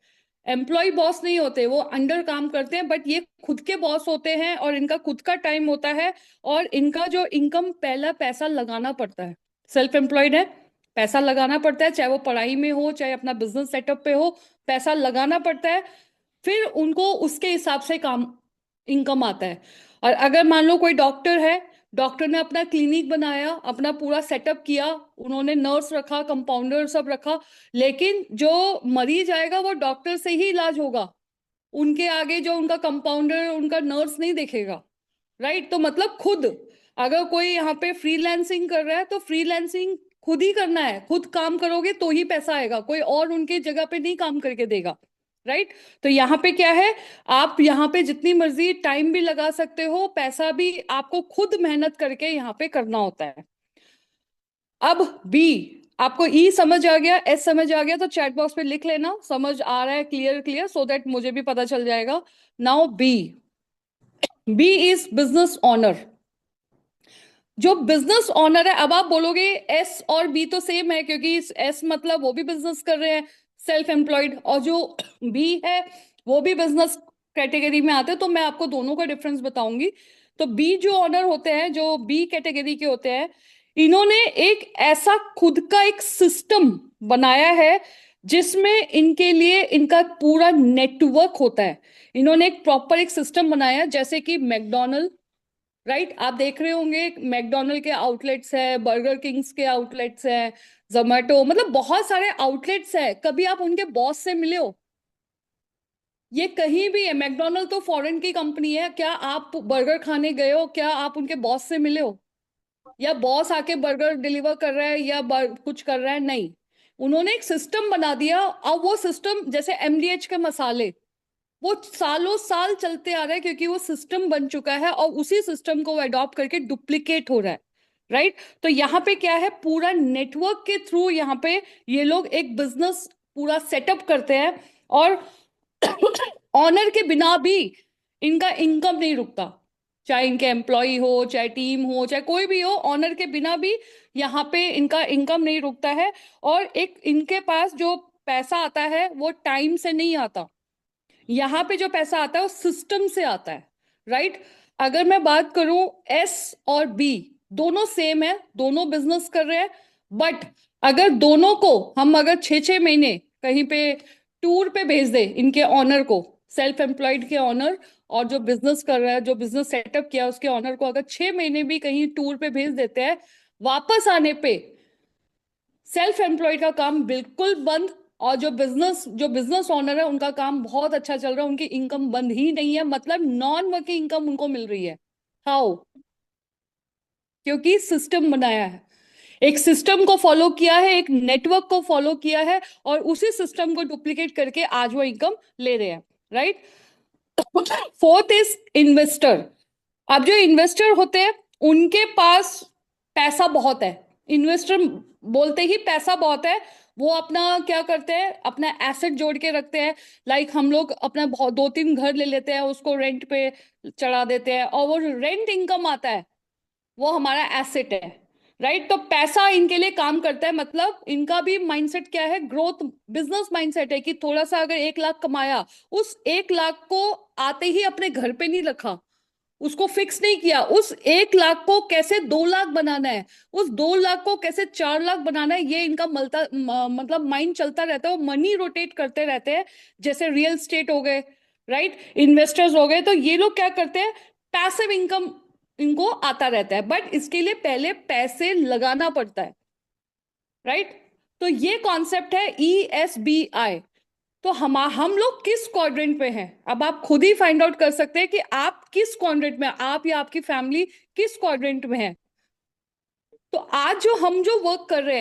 Speaker 3: एम्प्लॉय बॉस नहीं होते, वो अंडर काम करते हैं, बट ये खुद के बॉस होते हैं और इनका खुद का टाइम होता है। और इनका जो इनकम, पहला पैसा लगाना पड़ता है, सेल्फ एम्प्लॉयड है, पैसा लगाना पड़ता है, चाहे वो पढ़ाई में हो चाहे अपना बिजनेस सेटअप पे हो, पैसा लगाना पड़ता है, फिर उनको उसके हिसाब से काम इनकम आता है। और अगर मान लो कोई डॉक्टर है, डॉक्टर ने अपना क्लिनिक बनाया, अपना पूरा सेटअप किया, उन्होंने नर्स रखा, कंपाउंडर सब रखा, लेकिन जो मरीज आएगा वो डॉक्टर से ही इलाज होगा, उनके आगे जो उनका कंपाउंडर, उनका नर्स नहीं देखेगा, राइट? तो मतलब खुद, अगर कोई यहाँ पे फ्रीलांसिंग कर रहा है तो फ्रीलांसिंग खुद ही करना है, खुद काम करोगे तो ही पैसा आएगा, कोई और उनके जगह पे नहीं काम करके देगा, राइट? तो यहाँ पे क्या है, आप यहाँ पे जितनी मर्जी टाइम भी लगा सकते हो, पैसा भी आपको खुद मेहनत करके यहाँ पे करना होता है। अब बी, आपको ई समझ आ गया, एस समझ आ गया तो चैट बॉक्स पे लिख लेना समझ आ रहा है, क्लियर क्लियर, सो दैट मुझे भी पता चल जाएगा। Now be is business owner. जो बिजनेस ऑनर है, अब आप बोलोगे एस और बी तो सेम है, क्योंकि एस मतलब वो भी बिजनेस कर रहे हैं, सेल्फ एम्प्लॉयड, और जो बी है वो भी बिजनेस कैटेगरी में आते हैं, तो मैं आपको दोनों का डिफरेंस बताऊंगी। तो बी जो ऑनर होते हैं, जो बी कैटेगरी के होते हैं, इन्होंने एक ऐसा खुद का एक सिस्टम बनाया है जिसमें इनके लिए इनका पूरा नेटवर्क होता है। इन्होंने एक प्रॉपर एक सिस्टम बनाया, जैसे कि मैकडोनल्ड, राइट, आप देख रहे होंगे मैकडोनल्ड के आउटलेट्स है, बर्गर किंग्स के आउटलेट्स है, जोमेटो, मतलब बहुत सारे आउटलेट्स है। कभी आप उनके बॉस से मिले हो? ये कहीं भी है, मैकडोनल्ड तो फॉरेन की कंपनी है, क्या आप बर्गर खाने गए हो? क्या आप उनके बॉस से मिले हो? या बॉस आके बर्गर डिलीवर कर रहा है या कुछ कर रहा है? नहीं, उन्होंने एक सिस्टम बना दिया। अब वो सिस्टम, जैसे एमडीएच के मसाले, वो सालों साल चलते आ रहा है, क्योंकि वो सिस्टम बन चुका है और उसी सिस्टम को अडॉप्ट करके डुप्लीकेट हो रहा है, राइट? तो यहाँ पे क्या है, पूरा नेटवर्क के थ्रू यहाँ पे ये लोग एक बिजनेस पूरा सेटअप करते हैं, और ऑनर के बिना भी इनका इनकम नहीं रुकता, चाहे इनके एम्प्लॉय हो, चाहे टीम हो, चाहे कोई भी हो, ऑनर के बिना भी यहाँ पे इनका इनकम नहीं रुकता है। और एक इनके पास जो पैसा आता है वो टाइम से नहीं आता, यहाँ पे जो पैसा आता है वो सिस्टम से आता है, राइट? अगर मैं बात करूं, एस और बी दोनों सेम है, दोनों बिजनेस कर रहे हैं, बट अगर दोनों को हम अगर 6-6 महीने कहीं पे टूर पे भेज दे इनके ऑनर को, सेल्फ एम्प्लॉयड के ऑनर और जो बिजनेस कर रहा है, जो बिजनेस सेटअप किया उसके ऑनर को अगर 6 महीने भी कहीं टूर पे भेज देते हैं, वापस आने पे सेल्फ एम्प्लॉयड का काम बिल्कुल बंद, और जो बिजनेस ओनर है उनका काम बहुत अच्छा चल रहा है, उनकी इनकम बंद ही नहीं है, मतलब नॉन वर्किंग इनकम उनको मिल रही है। हाउ? क्योंकि सिस्टम बनाया है, एक सिस्टम को फॉलो किया है, एक नेटवर्क को फॉलो किया है, और उसी सिस्टम को डुप्लीकेट करके आज वो इनकम ले रहे हैं, राइट। Fourth is investor. अब जो इन्वेस्टर होते हैं उनके पास पैसा बहुत है। इन्वेस्टर बोलते ही पैसा बहुत है, वो अपना क्या करते हैं, अपना एसेट जोड़ के रखते हैं। लाइक हम लोग अपना बहुत 2-3 घर ले लेते हैं, उसको रेंट पे चढ़ा देते हैं, और वो रेंट इनकम आता है, वो हमारा एसेट है, राइट। तो पैसा इनके लिए काम करता है, मतलब इनका भी माइंडसेट क्या है, ग्रोथ बिजनेस माइंडसेट है, कि थोड़ा सा अगर 1 लाख कमाया, उस 1 लाख को आते ही अपने घर पे नहीं रखा, उसको फिक्स नहीं किया, उस 1 लाख को कैसे 2 लाख बनाना है, उस 2 लाख को कैसे 4 लाख बनाना है, ये इनका मतलब माइंड चलता रहता है, वो मनी रोटेट करते रहते हैं। जैसे रियल स्टेट हो गए, राइट, इन्वेस्टर्स हो गए, तो ये लोग क्या करते हैं, पैसिव इनकम इनको आता रहता है, बट इसके लिए पहले पैसे लगाना पड़ता है, राइट। तो ये कॉन्सेप्ट है ESBI। तो हम लोग किस क्वाड्रेंट पे हैं, अब आप खुद ही फाइंड आउट कर सकते हैं कि आप किस क्वाड्रेंट में, आप या आपकी फैमिली किस क्वाड्रेंट में है। तो आज हम जो वर्क कर रहे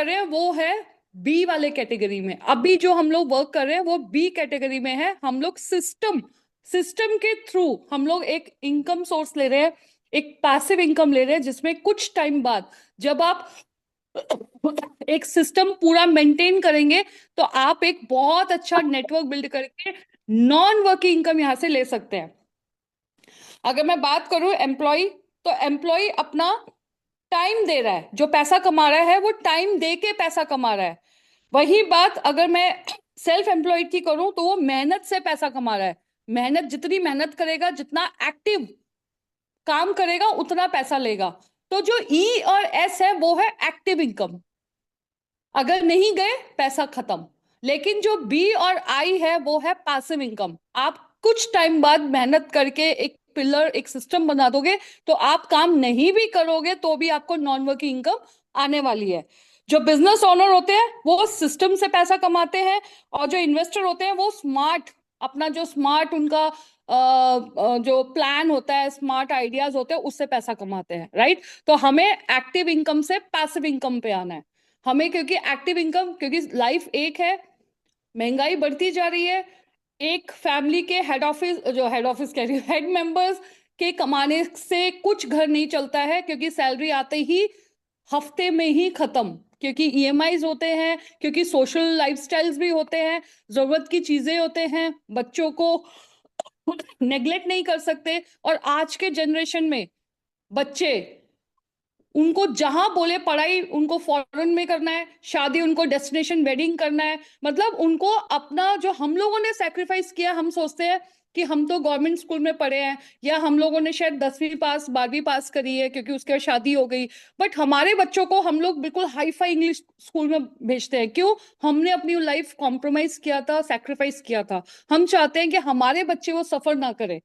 Speaker 3: हैं वो है बी वाले कैटेगरी में। अभी जो हम लोग वर्क कर रहे हैं वो बी कैटेगरी में है। हम लोग सिस्टम के थ्रू हम लोग एक इनकम सोर्स ले रहे हैं, एक पैसिव इनकम ले रहे हैं, जिसमें कुछ टाइम बाद जब आप एक सिस्टम पूरा मेंटेन करेंगे तो आप एक बहुत अच्छा नेटवर्क बिल्ड करके नॉन वर्किंग इनकम यहां से ले सकते हैं। अगर मैं बात करूं एम्प्लॉय, तो एम्प्लॉय अपना टाइम दे रहा है, जो पैसा कमा रहा है वो टाइम दे के पैसा कमा रहा है। वही बात अगर मैं सेल्फ एम्प्लॉयड की करूं तो वो मेहनत से पैसा कमा रहा है। जितनी मेहनत करेगा, जितना एक्टिव काम करेगा, उतना पैसा लेगा। तो जो ई और एस है वो है एक्टिव इनकम, अगर नहीं गए पैसा खत्म। लेकिन जो बी और आई है वो है पैसिव इनकम। आप कुछ टाइम बाद मेहनत करके एक पिलर, एक सिस्टम बना दोगे, तो आप काम नहीं भी करोगे तो भी आपको नॉन वर्किंग इनकम आने वाली है। जो बिजनेस ओनर होते हैं वो सिस्टम से पैसा कमाते हैं, और जो इन्वेस्टर होते हैं वो अपना जो स्मार्ट उनका जो प्लान होता है, स्मार्ट आइडियाज होते हैं, उससे पैसा कमाते हैं, राइट। तो हमें एक्टिव इनकम से पैसिव इनकम पे आना है हमें, क्योंकि एक्टिव इनकम, क्योंकि लाइफ एक है, महंगाई बढ़ती जा रही है, एक फैमिली के हेड ऑफिस कह रही हूँ, हेड मेंबर्स के कमाने से कुछ घर नहीं चलता है, क्योंकि सैलरी आते ही हफ्ते में ही खत्म, क्योंकि ईएमआईज होते हैं, क्योंकि सोशल लाइफस्टाइल्स भी होते हैं, जरूरत की चीजें होते हैं, बच्चों को नेग्लेक्ट नहीं कर सकते। और आज के जनरेशन में बच्चे, उनको जहां बोले पढ़ाई उनको फॉरेन में करना है, शादी उनको डेस्टिनेशन वेडिंग करना है, मतलब उनको अपना जो हम लोगों ने सैक्रिफाइस किया, हम सोचते हैं कि हम तो गवर्नमेंट स्कूल में पढ़े हैं, या हम लोगों ने शायद 10वीं पास 12वीं पास करी है क्योंकि उसके बाद शादी हो गई, बट हमारे बच्चों को हम लोग बिल्कुल हाई फाई इंग्लिश स्कूल में भेजते हैं। क्यों? हमने अपनी लाइफ कॉम्प्रोमाइज किया था, सैक्रिफाइस किया था। हम चाहते हैं कि हमारे बच्चे वो सफर ना करें,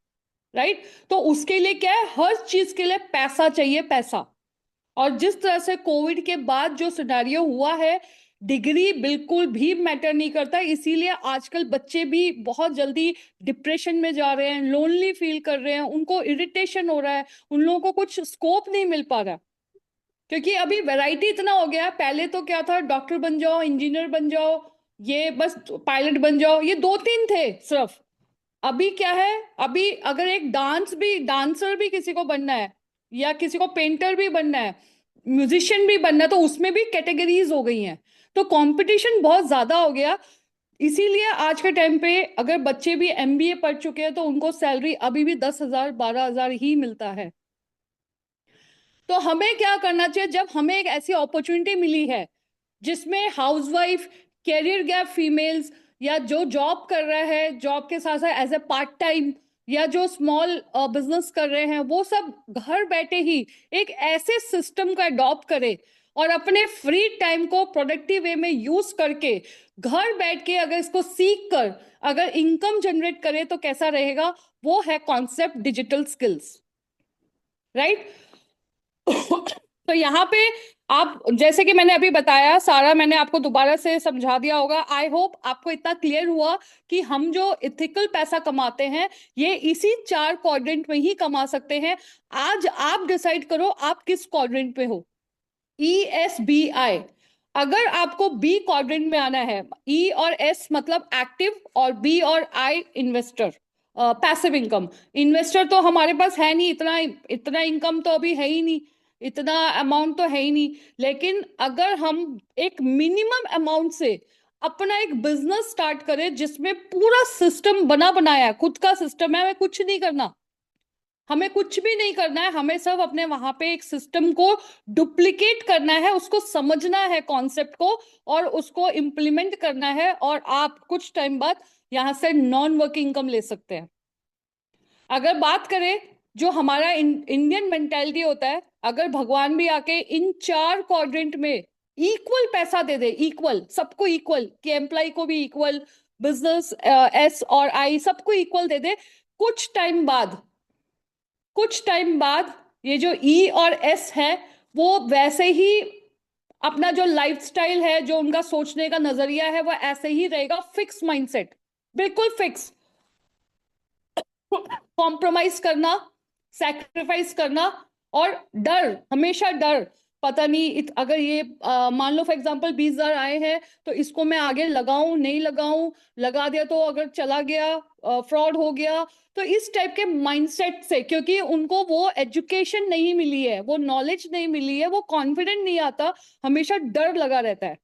Speaker 3: राइट। तो उसके लिए क्या है, हर चीज के लिए पैसा चाहिए, पैसा। और जिस तरह से कोविड के बाद जो सिनेरियो हुआ है, डिग्री बिल्कुल भी मैटर नहीं करता, इसीलिए आजकल बच्चे भी बहुत जल्दी डिप्रेशन में जा रहे हैं, लोनली फील कर रहे हैं, उनको इरिटेशन हो रहा है, उन लोगों को कुछ स्कोप नहीं मिल पा रहा, क्योंकि अभी वैरायटी इतना हो गया। पहले तो क्या था, डॉक्टर बन जाओ, इंजीनियर बन जाओ, ये बस पायलट बन जाओ, ये 2-3 थे सिर्फ। अभी क्या है, अभी अगर एक डांसर भी किसी को बनना है, या किसी को पेंटर भी बनना है, म्यूजिशियन भी बनना है, तो उसमें भी कैटेगरीज हो गई हैं। तो कंपटीशन बहुत ज्यादा हो गया। इसीलिए आज के टाइम पे अगर बच्चे भी MBA पढ़ चुके हैं तो उनको सैलरी अभी भी 10,000 12,000 ही मिलता है। तो हमें क्या करना चाहिए, जब हमें एक ऐसी अपॉर्चुनिटी मिली है जिसमें हाउसवाइफ, कैरियर गैप फीमेल्स, या जो जॉब कर रहा है, जॉब के साथ साथ एज ए पार्ट टाइम, या जो स्मॉल बिजनेस कर रहे हैं, वो सब घर बैठे ही एक ऐसे सिस्टम का अडॉप्ट करे, और अपने फ्री टाइम को प्रोडक्टिव वे में यूज करके घर बैठ के अगर इसको सीख कर अगर इनकम जनरेट करे तो कैसा रहेगा, वो है कॉन्सेप्ट डिजिटल स्किल्स, राइट। तो यहाँ पे आप, जैसे कि मैंने अभी बताया सारा, मैंने आपको दोबारा से समझा दिया होगा। आई होप आपको इतना क्लियर हुआ कि हम जो इथिकल पैसा कमाते हैं ये इसी 4 क्वाड्रेंट में ही कमा सकते हैं। आज आप डिसाइड करो आप किस क्वाड्रेंट पे हो, ESBI। अगर आपको बी क्वाड्रेंट में आना है, ई और एस मतलब एक्टिव और बी और आई इन्वेस्टर, पैसिव इनकम। इन्वेस्टर तो हमारे पास है नहीं, इतना इतना इनकम तो अभी है ही नहीं, इतना अमाउंट तो है ही नहीं। लेकिन अगर हम एक मिनिमम अमाउंट से अपना एक बिजनेस स्टार्ट करें जिसमें पूरा सिस्टम बना बनाया है, खुद का सिस्टम है, हमें कुछ नहीं करना, हमें कुछ भी नहीं करना है, हमें सब अपने वहां पे एक सिस्टम को डुप्लीकेट करना है, उसको समझना है कॉन्सेप्ट को और उसको इंप्लीमेंट करना है, और आप कुछ टाइम बाद यहां से नॉन वर्किंग इनकम ले सकते हैं। अगर बात करें जो हमारा इंडियन मेंटालिटी होता है, अगर भगवान भी आके इन 4 क्वाड्रेंट में इक्वल पैसा दे दे, इक्वल सबको इक्वल, कि एम्प्लॉय को भी इक्वल, बिजनेस एस और आई सबको इक्वल दे दे, कुछ टाइम बाद ये जो ई और एस है वो वैसे ही अपना जो लाइफस्टाइल है, जो उनका सोचने का नजरिया है वो ऐसे ही रहेगा, फिक्स माइंडसेट, बिल्कुल फिक्स। कॉम्प्रोमाइज करना, सैक्रिफाइस करना और डर, हमेशा डर, पता नहीं अगर ये मान लो फॉर एग्जांपल 20,000 आए हैं तो इसको मैं आगे लगाऊं नहीं लगाऊं, लगा दिया तो अगर चला गया, फ्रॉड हो गया, तो इस टाइप के माइंडसेट से, क्योंकि उनको वो एजुकेशन नहीं मिली है, वो नॉलेज नहीं मिली है, वो कॉन्फिडेंट नहीं आता, हमेशा डर लगा रहता है,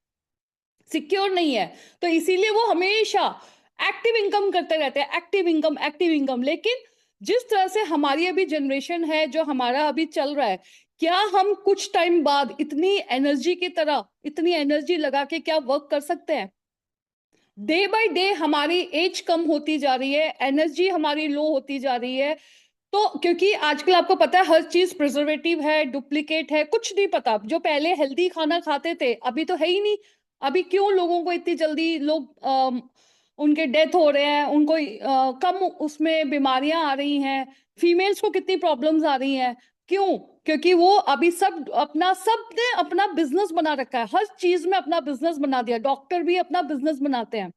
Speaker 3: सिक्योर नहीं है, तो इसीलिए वो हमेशा एक्टिव इनकम करते रहते हैं, एक्टिव इनकम एक्टिव इनकम। लेकिन जिस तरह से हमारी अभी जनरेशन है, जो हमारा अभी चल रहा है, क्या हम कुछ टाइम बाद इतनी एनर्जी की तरह इतनी एनर्जी लगा के क्या वर्क कर सकते हैं? डे बाय डे हमारी एज कम होती जा रही है, एनर्जी हमारी लो होती जा रही है, तो क्योंकि आजकल आपको पता है हर चीज प्रिजर्वेटिव है, डुप्लीकेट है, कुछ नहीं पता। जो पहले हेल्दी खाना खाते थे अभी तो है ही नहीं। अभी क्यों लोगों को इतनी जल्दी लोग उनके डेथ हो रहे हैं, उनको कम उसमें बीमारियां आ रही हैं, फीमेल्स को कितनी प्रॉब्लम्स आ रही हैं, क्यों? क्योंकि वो अभी सबने अपना बिजनेस बना रखा है, हर चीज में अपना बिजनेस बना दिया, डॉक्टर भी अपना बिजनेस बनाते हैं,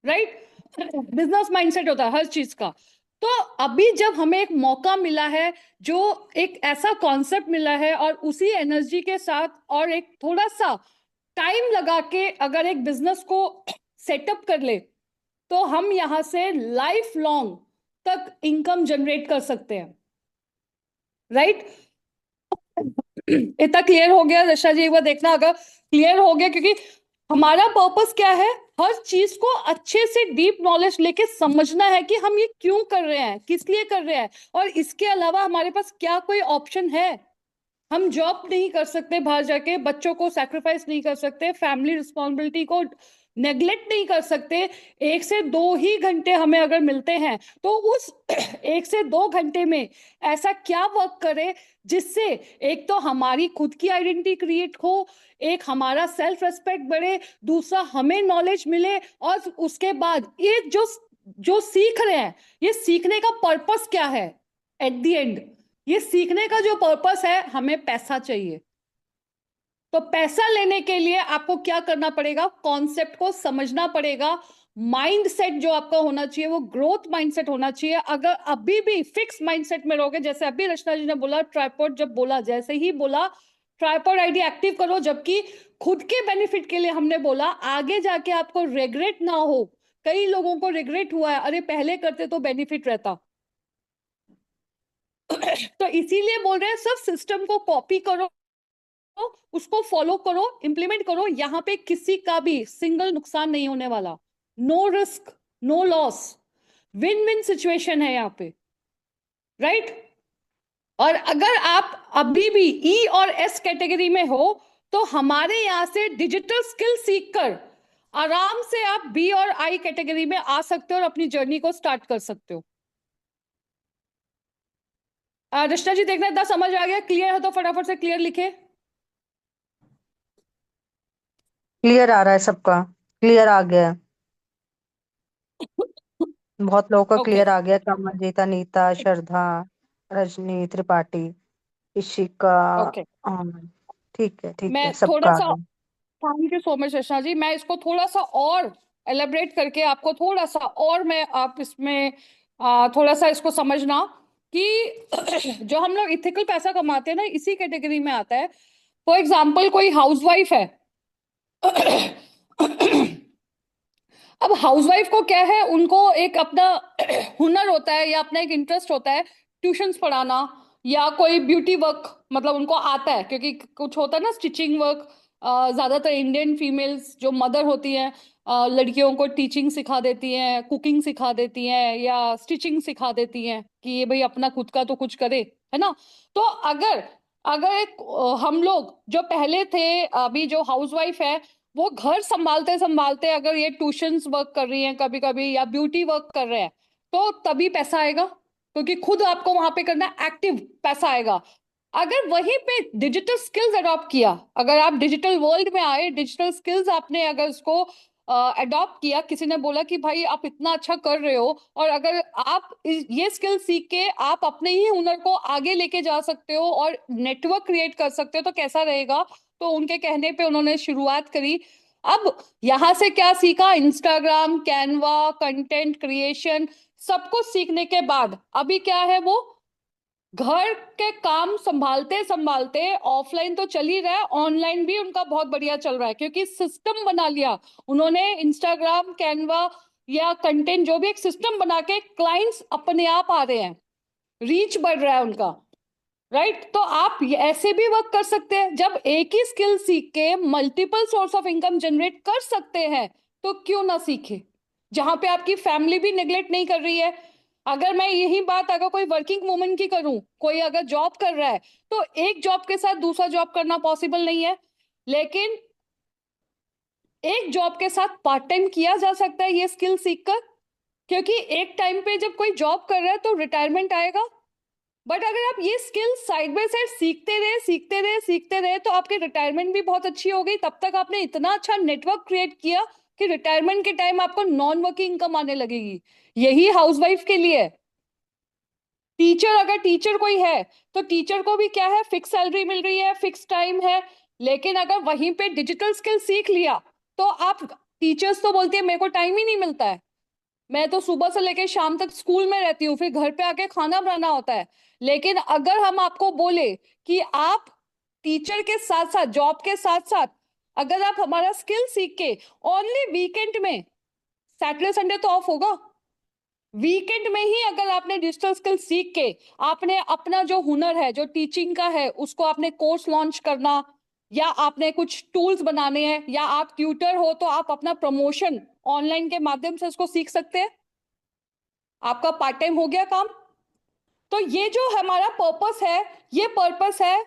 Speaker 3: राइट। बिजनेस माइंडसेट होता है हर चीज का। तो अभी जब हमें एक मौका मिला है, जो एक ऐसा कॉन्सेप्ट मिला है, और उसी एनर्जी के साथ और एक थोड़ा सा टाइम लगा के अगर एक बिजनेस को सेटअप कर ले, तो हम यहां से लाइफ लॉन्ग तक इनकम जनरेट कर सकते हैं, राइट। इतना क्लियर हो गया रक्षा जी? एक बार देखना अगर क्लियर हो गया, क्योंकि हमारा पर्पस क्या है, हर चीज को अच्छे से डीप नॉलेज लेके समझना है कि हम ये क्यों कर रहे हैं, किस लिए कर रहे हैं, और इसके अलावा हमारे पास क्या कोई ऑप्शन है। हम जॉब नहीं कर सकते बाहर जाके, बच्चों को सैक्रिफाइस नहीं कर सकते, फैमिली रिस्पॉन्सिबिलिटी को नेग्लेक्ट नहीं कर सकते। 1 से 2 ही घंटे हमें अगर मिलते हैं, तो उस 1 से 2 घंटे में ऐसा क्या वर्क करे जिससे एक तो हमारी खुद की आइडेंटिटी क्रिएट हो, एक हमारा सेल्फ रेस्पेक्ट बढ़े, दूसरा हमें नॉलेज मिले, और उसके बाद ये जो सीख रहे हैं, ये सीखने का पर्पस क्या है? एट द एंड ये सीखने का जो पर्पस है, हमें पैसा चाहिए। तो पैसा लेने के लिए आपको क्या करना पड़ेगा? कॉन्सेप्ट को समझना पड़ेगा। माइंडसेट जो आपका होना चाहिए वो ग्रोथ माइंडसेट होना चाहिए। अगर अभी भी फिक्स माइंडसेट में रहोगे, जैसे अभी रचना जी ने बोला ट्राइपॉड, जब बोला जैसे ही बोला ट्राइपॉड आईडी एक्टिव करो, जबकि खुद के बेनिफिट के लिए हमने बोला, आगे जाके आपको रिग्रेट ना हो। कई लोगों को रिग्रेट हुआ है, अरे पहले करते तो बेनिफिट रहता। तो इसीलिए बोल रहे हैं सब सिस्टम को कॉपी करो, उसको फॉलो करो, इंप्लीमेंट करो, यहां पे किसी का भी सिंगल नुकसान नहीं होने वाला, no risk no loss, win win situation है यहाँ पे, राइट। और अगर आप अभी भी ई और एस कैटेगरी में हो, तो हमारे यहां से डिजिटल स्किल सीखकर आराम से आप बी और आई कैटेगरी में आ सकते हो और अपनी जर्नी को स्टार्ट कर सकते हो। रचना जी देखना इतना समझ आ गया, क्लियर है तो फटाफट से क्लियर लिखे।
Speaker 1: क्लियर आ रहा है सबका, क्लियर आ गया है, बहुत लोगों का
Speaker 3: ओके
Speaker 1: क्लियर आ गया। कमलजीत, अनीता, श्रद्धा, रजनी त्रिपाठी, इशिका।
Speaker 3: ओके।
Speaker 1: हाँ, ठीक
Speaker 3: मैं
Speaker 1: है, सबका
Speaker 3: थोड़ा
Speaker 1: आ
Speaker 3: सा,
Speaker 1: गया।
Speaker 3: थैंक यू सो मच रचना जी, मैं इसको थोड़ा सा और एलेबरेट करके आपको थोड़ा सा और मैं आप इसमें थोड़ा सा इसको समझना कि जो हम लोग इथिकल पैसा कमाते हैं ना, इसी कैटेगरी में आता है। फॉर एग्जाम्पल कोई हाउसवाइफ है। अब हाउसवाइफ को क्या है, उनको एक अपना हुनर होता है या अपना एक इंटरेस्ट होता है, ट्यूशंस पढ़ाना या कोई ब्यूटी वर्क, मतलब उनको आता है, क्योंकि कुछ होता है ना स्टिचिंग वर्क। ज्यादातर इंडियन फीमेल्स जो मदर होती हैं, लड़कियों को टीचिंग सिखा देती हैं, कुकिंग सिखा देती हैं या स्टिचिंग सिखा देती हैं कि ये भाई अपना खुद का तो कुछ करे, है ना। तो अगर अगर हम लोग जो पहले थे, अभी जो हाउसवाइफ है, वो घर संभालते संभालते अगर ये ट्यूशंस वर्क कर रही हैं कभी कभी या ब्यूटी वर्क कर रहे हैं, तो तभी पैसा आएगा, क्योंकि खुद आपको वहां पे करना, एक्टिव पैसा आएगा। अगर वहीं पे डिजिटल स्किल्स अडॉप्ट किया, अगर आप डिजिटल वर्ल्ड में आए, डिजिटल स्किल्स आपने अगर उसको अडॉप्ट किया, किसी ने बोला कि भाई आप इतना अच्छा कर रहे हो, और अगर आप ये स्किल सीख के आप अपने ही हुनर को आगे लेके जा सकते हो और नेटवर्क क्रिएट कर सकते हो, तो कैसा रहेगा। तो उनके कहने पे उन्होंने शुरुआत करी। अब यहां से क्या सीखा, इंस्टाग्राम, कैनवा, कंटेंट क्रिएशन, सब कुछ सीखने के बाद अभी क्या है, वो घर के काम संभालते संभालते, ऑफलाइन तो चल ही रहा है, ऑनलाइन भी उनका बहुत बढ़िया चल रहा है, क्योंकि सिस्टम बना लिया उन्होंने। इंस्टाग्राम, कैनवा या कंटेंट, जो भी एक सिस्टम बना के क्लाइंट्स अपने आप आ रहे हैं, रीच बढ़ रहा है उनका। राइट, तो आप ऐसे भी वर्क कर सकते हैं। जब एक ही स्किल सीख के multiple source of income generate कर सकते हैं, तो क्यों ना सीखे, जहां पे आपकी फैमिली भी निगलेक्ट नहीं कर रही है। अगर मैं यही बात अगर कोई वर्किंग वुमन की करूं, कोई अगर जॉब कर रहा है, तो एक जॉब के साथ दूसरा जॉब करना पॉसिबल नहीं है, लेकिन एक जॉब के साथ पार्ट टाइम किया जा सकता है ये स्किल सीखकर। क्योंकि एक टाइम पे जब कोई जॉब कर रहा है तो रिटायरमेंट आएगा, बट अगर आप ये स्किल साइड बाय साइड सीखते रहे सीखते रहे सीखते रहे, तो आपकी रिटायरमेंट भी बहुत अच्छी हो गई। तब तक आपने इतना अच्छा नेटवर्क क्रिएट किया कि रिटायरमेंट के टाइम आपको नॉन वर्किंग इनकम आने लगेगी। यही हाउसवाइफ के लिए है। टीचर, अगर टीचर कोई है, तो टीचर को भी क्या है, फिक्स सैलरी मिल रही है, फिक्स टाइम है। लेकिन अगर वहीं पे डिजिटल स्किल सीख लिया, तो आप, टीचर्स तो बोलती है मेरे को टाइम ही नहीं मिलता है, मैं तो सुबह से लेकर शाम तक स्कूल में रहती हूँ, फिर घर पे आके खाना बनाना होता है। लेकिन अगर हम आपको बोले कि आप टीचर के साथ साथ, जॉब के साथ साथ, अगर आप हमारा स्किल सीख के ओनली वीकेंड में, सैटरडे संडे तो ऑफ होगा, वीकेंड में ही अगर आपने डिजिटल स्किल सीख के आपने अपना जो हुनर है, जो टीचिंग का है, उसको आपने कोर्स लॉन्च करना, या आपने कुछ टूल्स बनाने हैं, या आप ट्यूटर हो तो आप अपना प्रमोशन ऑनलाइन के माध्यम से उसको सीख सकते हैं, आपका पार्ट टाइम हो गया काम। तो ये जो हमारा पर्पस है, ये पर्पस है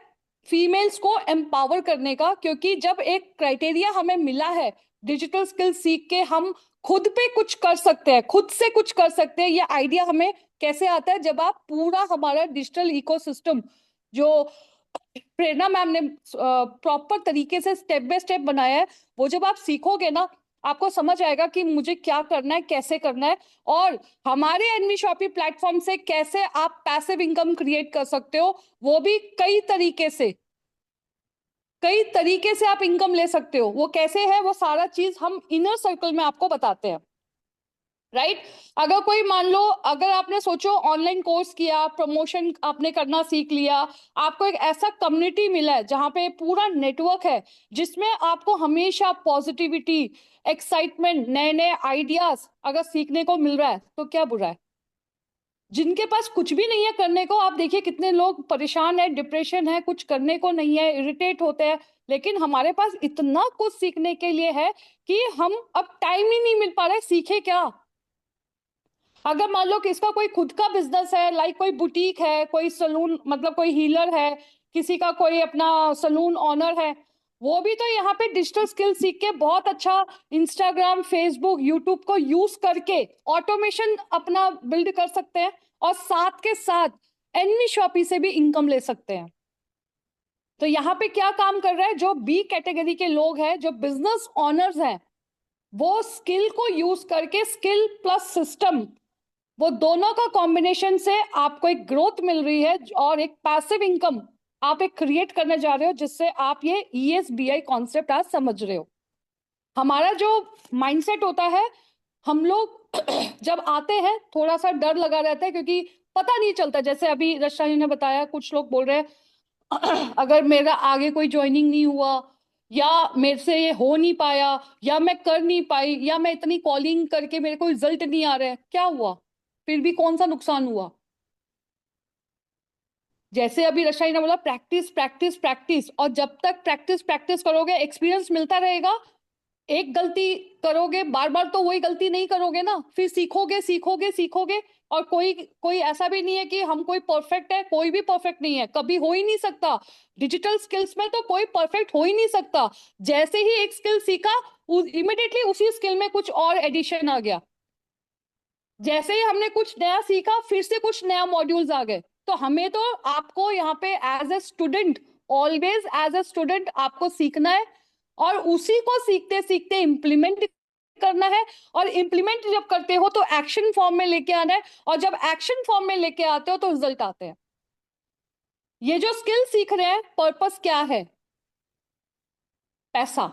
Speaker 3: फीमेल्स को एम्पावर करने का। क्योंकि जब एक क्राइटेरिया हमें मिला है, डिजिटल स्किल सीख के हम खुद पे कुछ कर सकते हैं, खुद से कुछ कर सकते हैं, ये आइडिया हमें कैसे आता है, जब आप पूरा हमारा डिजिटल इकोसिस्टम जो प्रेरणा मैम ने प्रॉपर तरीके से स्टेप बाय स्टेप बनाया है, वो जब आप सीखोगे ना, आपको समझ आएगा कि मुझे क्या करना है, कैसे करना है, और हमारे एनवी शॉपी प्लेटफॉर्म से कैसे आप पैसिव इनकम क्रिएट कर सकते हो, वो भी कई तरीके से, कई तरीके से आप इनकम ले सकते हो। वो कैसे है, वो सारा चीज हम इनर सर्कल में आपको बताते हैं। राइट, अगर कोई मान लो, अगर आपने सोचो ऑनलाइन कोर्स किया, प्रमोशन आपने करना सीख लिया, आपको एक ऐसा कम्युनिटी मिला है जहां पे पूरा नेटवर्क है, जिसमें आपको हमेशा पॉजिटिविटी, एक्साइटमेंट, नए नए आइडियाज अगर सीखने को मिल रहा है, तो क्या बुरा है। जिनके पास कुछ भी नहीं है करने को, आप देखिए कितने लोग परेशान है, डिप्रेशन है, कुछ करने को नहीं है, इरिटेट होते हैं। लेकिन हमारे पास इतना कुछ सीखने के लिए है कि हम अब टाइम ही नहीं मिल पा रहा है, सीखे क्या। अगर मान लो किसका कोई खुद का बिजनेस है, लाइक कोई बुटीक है, कोई सलून, मतलब कोई हीलर है, किसी का कोई अपना सलून ऑनर है, वो भी तो यहाँ पे डिजिटल स्किल सीख के बहुत अच्छा इंस्टाग्राम, फेसबुक, यूट्यूब को यूज करके ऑटोमेशन अपना बिल्ड कर सकते हैं, और साथ के साथ एनवी शॉपी से भी इनकम ले सकते हैं। तो यहाँ पे क्या काम कर रहा है, जो बी कैटेगरी के लोग हैं, जो बिजनेस ऑनर्स हैं, वो स्किल को यूज करके, स्किल प्लस सिस्टम, वो दोनों का कॉम्बिनेशन से आपको एक ग्रोथ मिल रही है और एक पैसिव इनकम आप एक क्रिएट करने जा रहे हो, जिससे आप ये ESBI कॉन्सेप्ट आज समझ रहे हो। हमारा जो माइंडसेट होता है, हम लोग जब आते हैं थोड़ा सा डर लगा रहता है, क्योंकि पता नहीं चलता। जैसे अभी रक्षा जी ने बताया, कुछ लोग बोल रहे हैं अगर मेरा आगे कोई ज्वाइनिंग नहीं हुआ, या मेरे से ये हो नहीं पाया, या मैं कर नहीं पाई, या मैं इतनी कॉलिंग करके मेरे को रिजल्ट नहीं आ रहे हैं, क्या हुआ, फिर भी कौन सा नुकसान हुआ। जैसे अभी रक्षा जी ने बोला, प्रैक्टिस प्रैक्टिस प्रैक्टिस, और जब तक प्रैक्टिस प्रैक्टिस करोगे, एक्सपीरियंस मिलता रहेगा। एक गलती करोगे बार बार तो वही गलती नहीं करोगे ना, फिर सीखोगे सीखोगे सीखोगे। और कोई ऐसा भी नहीं है कि हम कोई परफेक्ट है, कोई भी परफेक्ट नहीं है, कभी हो ही नहीं सकता। डिजिटल स्किल्स में तो कोई परफेक्ट हो ही नहीं सकता। जैसे ही एक स्किल सीखा, इमिडिएटली उसी स्किल में कुछ और एडिशन आ गया। जैसे ही हमने कुछ नया सीखा, फिर से कुछ नया मॉड्यूल्स आ गए। तो हमें तो आपको यहाँ पे as a student, always as a student आपको सीखना है, और उसी को सीखते सीखते इम्प्लीमेंट करना है। और इम्प्लीमेंट जब करते हो तो एक्शन फॉर्म में लेके आना है, और जब एक्शन फॉर्म में लेके आते हो तो रिजल्ट आते हैं। ये जो स्किल सीख रहे हैं, पर्पस क्या है, पैसा।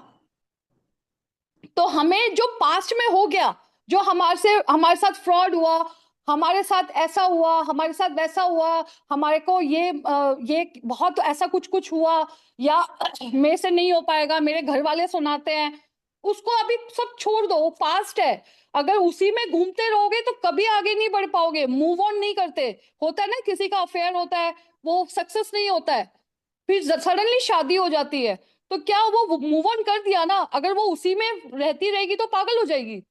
Speaker 3: तो हमें जो पास्ट में हो गया, जो हमारे साथ फ्रॉड हुआ, हमारे साथ ऐसा हुआ, हमारे साथ वैसा हुआ, हमारे को ये बहुत ऐसा कुछ कुछ हुआ, या मेरे से नहीं हो पाएगा, मेरे घर वाले सुनाते हैं, उसको अभी सब छोड़ दो, वो पास्ट है। अगर उसी में घूमते रहोगे तो कभी आगे नहीं बढ़ पाओगे, मूव ऑन नहीं करते। होता है ना, किसी का अफेयर होता है, वो सक्सेस नहीं होता है, फिर सडनली शादी हो जाती है, तो क्या वो मूव ऑन कर दिया ना, अगर वो उसी में रहती रहेगी तो पागल हो जाएगी।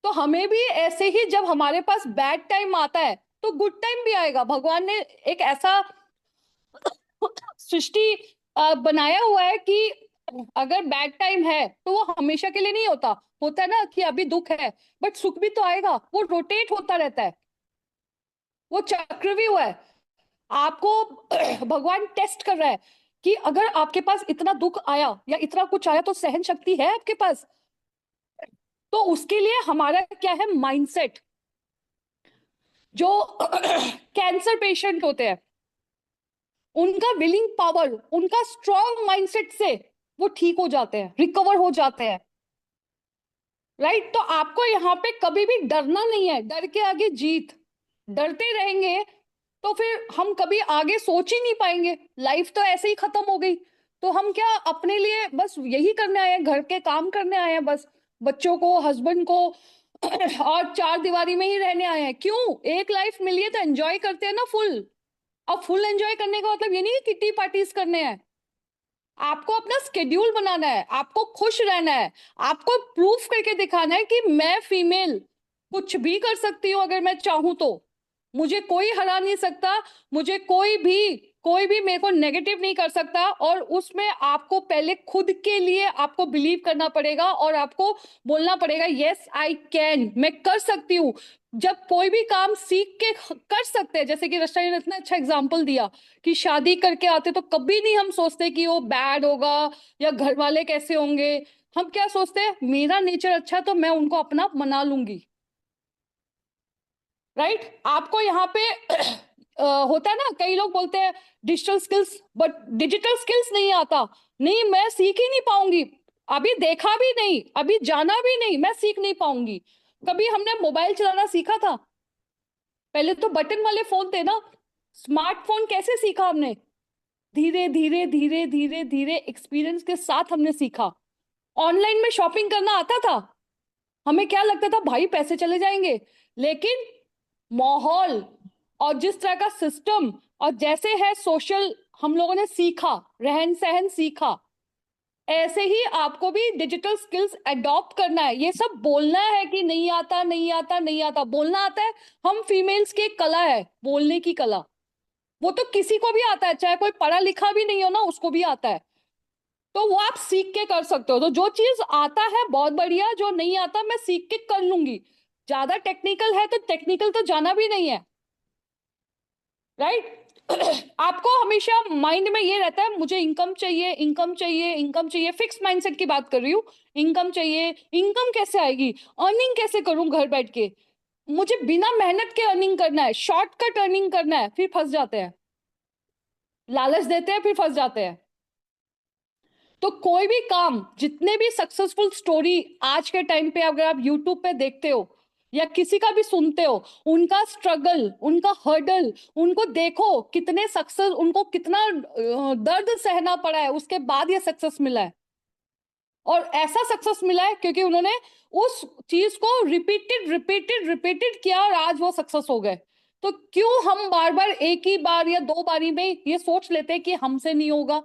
Speaker 3: तो हमें भी ऐसे ही, जब हमारे पास बैड टाइम आता है तो गुड टाइम भी आएगा। भगवान ने एक ऐसा सृष्टि बनाया हुआ है कि अगर बैड टाइम है तो वो हमेशा के लिए नहीं होता। होता है ना कि अभी दुख है, बट सुख भी तो आएगा, वो रोटेट होता रहता है, वो चक्रव्यूह है। आपको भगवान टेस्ट कर रहा है कि अगर आपके पास इतना दुख आया या इतना कुछ आया तो सहन शक्ति है आपके पास। तो उसके लिए हमारा क्या है, माइंडसेट। जो कैंसर पेशेंट होते हैं, उनका विलिंग पावर, उनका स्ट्रॉन्ग माइंडसेट से वो ठीक हो जाते हैं, रिकवर हो जाते हैं। राइट। तो आपको यहाँ पे कभी भी डरना नहीं है, डर के आगे जीत। डरते रहेंगे तो फिर हम कभी आगे सोच ही नहीं पाएंगे, लाइफ तो ऐसे ही खत्म हो गई। तो हम क्या अपने लिए बस यही करने आए हैं, घर के काम करने आए हैं, बस बच्चों को, हस्बैंड को और चार दीवारी में ही रहने आए हैं। क्यों, एक लाइफ मिली है तो एंजॉय करते हैं ना फुल। अब फुल एंजॉय करने का मतलब ये नहीं है किटी पार्टीज करने हैं। आपको अपना स्केड्यूल बनाना है, आपको खुश रहना है, आपको प्रूफ करके दिखाना है कि मैं फीमेल कुछ भी कर सकती हूँ अगर मैं चाहूं तो। मुझे कोई हरा नहीं सकता, मुझे कोई भी मेरे को नेगेटिव नहीं कर सकता। और उसमें आपको पहले खुद के लिए आपको बिलीव करना पड़ेगा, और आपको बोलना पड़ेगा यस आई कैन, मैं कर सकती हूँ। जब कोई भी काम सीख के कर सकते हैं, जैसे कि रक्षा ने इतना अच्छा एग्जाम्पल दिया कि शादी करके आते तो कभी नहीं हम सोचते कि वो बैड होगा या घर वाले कैसे होंगे। हम क्या सोचते हैं, मेरा नेचर अच्छा तो मैं उनको अपना मना लूंगी। राइट। आपको यहाँ पे होता है ना, कई लोग बोलते हैं digital skills, but digital skills नहीं आता। नहीं, मैं सीख ही नहीं पाऊंगी, अभी देखा भी नहीं, अभी जाना भी नहीं, मैं सीख नहीं पाऊंगी। कभी हमने मोबाइल चलाना सीखा था? पहले तो बटन वाले फोन थे ना। स्मार्टफोन कैसे सीखा हमने? धीरे धीरे धीरे धीरे धीरे एक्सपीरियंस के साथ हमने सीखा। ऑनलाइन में शॉपिंग करना आता था? हमें क्या लगता था, भाई पैसे चले जाएंगे। लेकिन माहौल और जिस तरह का सिस्टम और जैसे है सोशल, हम लोगों ने सीखा, रहन सहन सीखा। ऐसे ही आपको भी डिजिटल स्किल्स अडॉप्ट करना है। ये सब बोलना है कि नहीं आता नहीं आता नहीं आता, बोलना आता है। हम फीमेल्स की एक कला है, बोलने की कला। वो तो किसी को भी आता है, चाहे कोई पढ़ा लिखा भी नहीं हो ना, उसको भी आता है। तो वो आप सीख के कर सकते हो। तो जो चीज आता है बहुत बढ़िया, जो नहीं आता मैं सीख के कर लूंगी। ज्यादा टेक्निकल है तो टेक्निकल तो जाना भी नहीं है। राइट। आपको हमेशा माइंड में ये रहता है मुझे इनकम चाहिए, इनकम चाहिए, इनकम चाहिए, फिक्स माइंडसेट की बात कर रही हूँ। इनकम चाहिए, इनकम कैसे आएगी, अर्निंग कैसे करूं घर बैठ के, मुझे बिना मेहनत के अर्निंग करना है, शॉर्टकट अर्निंग करना है, फिर फंस जाते हैं, लालच देते हैं, फिर फंस जाते हैं। तो कोई भी काम, जितने भी सक्सेसफुल स्टोरी आज के टाइम पे अगर आप यूट्यूब पे देखते हो या किसी का भी सुनते हो, उनका स्ट्रगल, उनका हर्डल, उनको देखो कितने सक्सेस, उनको कितना दर्द सहना पड़ा है, उसके बाद ये सक्सेस मिला है। और ऐसा सक्सेस मिला है क्योंकि उन्होंने उस चीज को रिपीटेड रिपीटेड रिपीटेड किया और आज वो सक्सेस हो गए। तो क्यों हम बार बार एक ही बार या दो बारी में ये सोच लेते हैं कि हमसे नहीं होगा।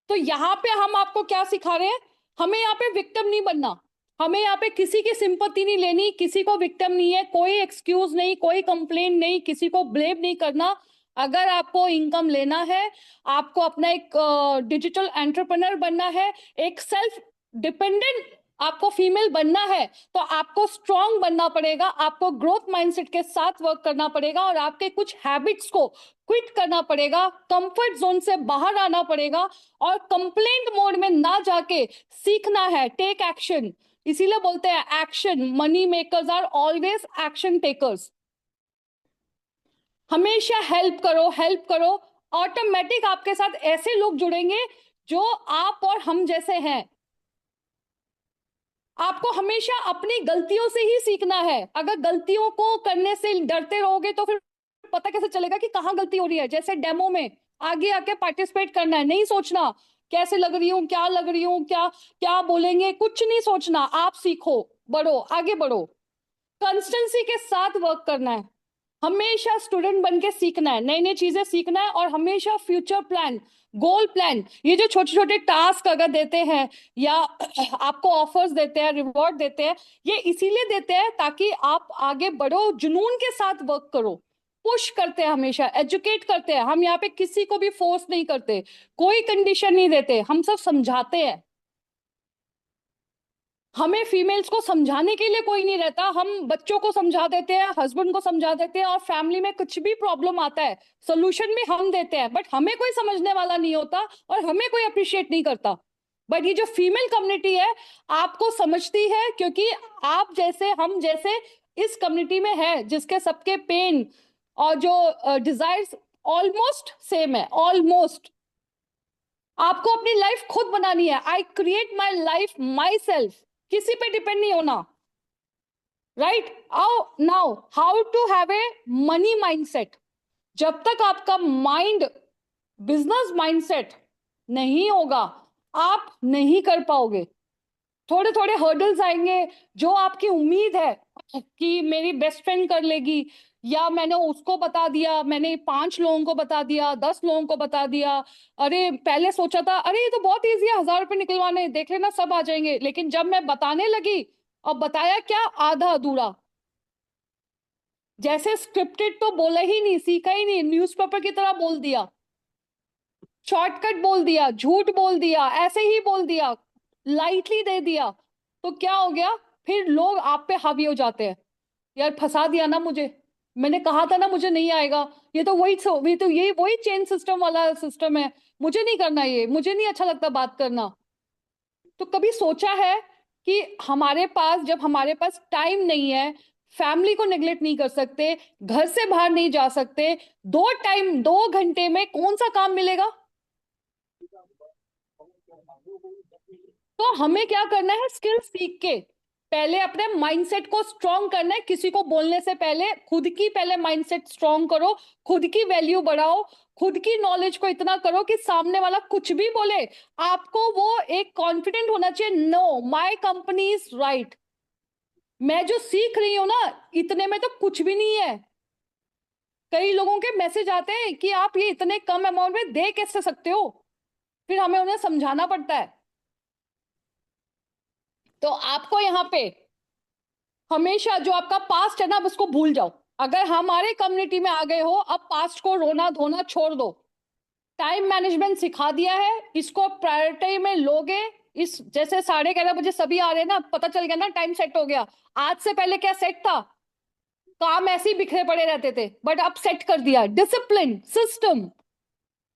Speaker 3: तो यहाँ पे हम आपको क्या सिखा रहे हैं, हमें यहाँ पे विक्टिम नहीं बनना, हमें यहाँ पे किसी की सिंपैथी नहीं लेनी, किसी को विक्टिम नहीं है, कोई एक्सक्यूज नहीं, कोई कंप्लेन नहीं, किसी को ब्लेम नहीं करना। अगर आपको इनकम लेना है, आपको अपना एक डिजिटल एंटरप्रेन्योर बनना है, एक सेल्फ डिपेंडेंट आपको फीमेल बनना है, तो आपको स्ट्रांग बनना पड़ेगा, आपको ग्रोथ माइंडसेट के साथ वर्क करना पड़ेगा और आपके कुछ हैबिट्स को क्विट करना पड़ेगा, कंफर्ट जोन से बाहर आना पड़ेगा और कंप्लेंट मोड में ना जाके सीखना है, टेक एक्शन। इसीलिए बोलते हैं action, money makers are always action takers. हमेशा हेल्प करो, हेल्प करो, ऑटोमेटिक आपके साथ ऐसे लोग जुड़ेंगे जो आप और हम जैसे हैं। आपको हमेशा अपनी गलतियों से ही सीखना है। अगर गलतियों को करने से डरते रहोगे तो फिर पता कैसे चलेगा कि कहाँ गलती हो रही है। जैसे डेमो में आगे आके पार्टिसिपेट करना है, नहीं सोचना कैसे लग रही हूँ, क्या लग रही हूँ, क्या क्या बोलेंगे, कुछ नहीं सोचना। आप सीखो, बढ़ो, आगे बढ़ो, कंसिस्टेंसी के साथ वर्क करना है, हमेशा स्टूडेंट बन के सीखना है, नई नई चीजें सीखना है और हमेशा फ्यूचर प्लान, गोल प्लान। ये जो छोटे छोटे टास्क अगर देते हैं या आपको ऑफर्स देते हैं, रिवॉर्ड देते हैं, ये इसीलिए देते हैं ताकि आप आगे बढ़ो, जुनून के साथ वर्क करो। पुश करते हैं, हमेशा एजुकेट करते हैं। हम यहाँ पे किसी को भी फोर्स नहीं करते, कोई कंडीशन नहीं देते, हम सब समझाते हैं। हमें फीमेल्स को समझाने के लिए कोई नहीं रहता, हम बच्चों को समझा देते हैं, हस्बैंड को समझा देते हैं, और फैमिली में कुछ भी प्रॉब्लम आता है सोल्यूशन भी हम देते हैं, बट हमें कोई समझने वाला नहीं होता और हमें कोई अप्रिशिएट नहीं करता। बट ये जो फीमेल कम्युनिटी है आपको समझती है, क्योंकि आप जैसे, हम जैसे इस कम्युनिटी में है, जिसके सबके पेन और जो डिजायर्स ऑलमोस्ट सेम है, ऑलमोस्ट। आपको अपनी लाइफ खुद बनानी है। I create my life myself, किसी पे डिपेंड नहीं होना, right. Now how to have a money mindset. जब तक आपका माइंड बिजनेस माइंडसेट नहीं होगा, आप नहीं कर पाओगे। थोड़े थोड़े हर्डल्स आएंगे, जो आपकी उम्मीद है कि मेरी बेस्ट फ्रेंड कर लेगी, या मैंने उसको बता दिया, मैंने 5 लोगों को बता दिया, 10 लोगों को बता दिया, अरे पहले सोचा था अरे ये तो बहुत ईजी है, 1000 रुपए निकलवाने, देख लेना सब आ जाएंगे। लेकिन जब मैं बताने लगी और बताया क्या, आधा अधूरा, जैसे स्क्रिप्टेड तो बोला ही नहीं, सीखा ही नहीं, न्यूज़पेपर की तरह बोल दिया, शॉर्टकट बोल दिया, झूठ बोल दिया, ऐसे ही बोल दिया, लाइटली दे दिया। तो क्या हो गया, फिर लोग आप पे हावी हो जाते हैं, यार फंसा दिया ना मुझे, मैंने कहा था ना मुझे नहीं आएगा, ये तो वही चेन सिस्टम वाला सिस्टम है, मुझे नहीं करना, ये मुझे नहीं अच्छा लगता बात करना। तो कभी सोचा है कि हमारे पास, जब हमारे पास टाइम नहीं है, फैमिली को नेग्लेक्ट नहीं कर सकते, घर से बाहर नहीं जा सकते, 2 घंटे में कौन सा काम मिलेगा। तो हमें क्या करना है, स्किल सीख के पहले अपने माइंडसेट को स्ट्रॉन्ग करना है। किसी को बोलने से पहले खुद की पहले माइंडसेट स्ट्रॉन्ग करो, खुद की वैल्यू बढ़ाओ, खुद की नॉलेज को इतना करो कि सामने वाला कुछ भी बोले आपको वो एक कॉन्फिडेंट होना चाहिए, no my company is right. मैं जो सीख रही हूं ना, इतने में तो कुछ भी नहीं है। कई लोगों के मैसेज आते हैं कि आप ये इतने कम अमाउंट में दे कैसे सकते हो, फिर हमें उन्हें समझाना पड़ता है। तो आपको यहाँ पे हमेशा जो आपका पास्ट है ना, अब उसको भूल जाओ। अगर हमारे कम्युनिटी में आ गए हो, अब पास्ट को रोना धोना छोड़ दो। टाइम मैनेजमेंट सिखा दिया है, इसको प्रायोरिटी में लोगे। इस जैसे 11:30 बजे सभी आ रहे हैं ना, पता चल गया ना, टाइम सेट हो गया। आज से पहले क्या सेट था, काम ऐसे ही बिखरे पड़े रहते थे, बट अब सेट कर दिया डिसिप्लिन सिस्टम।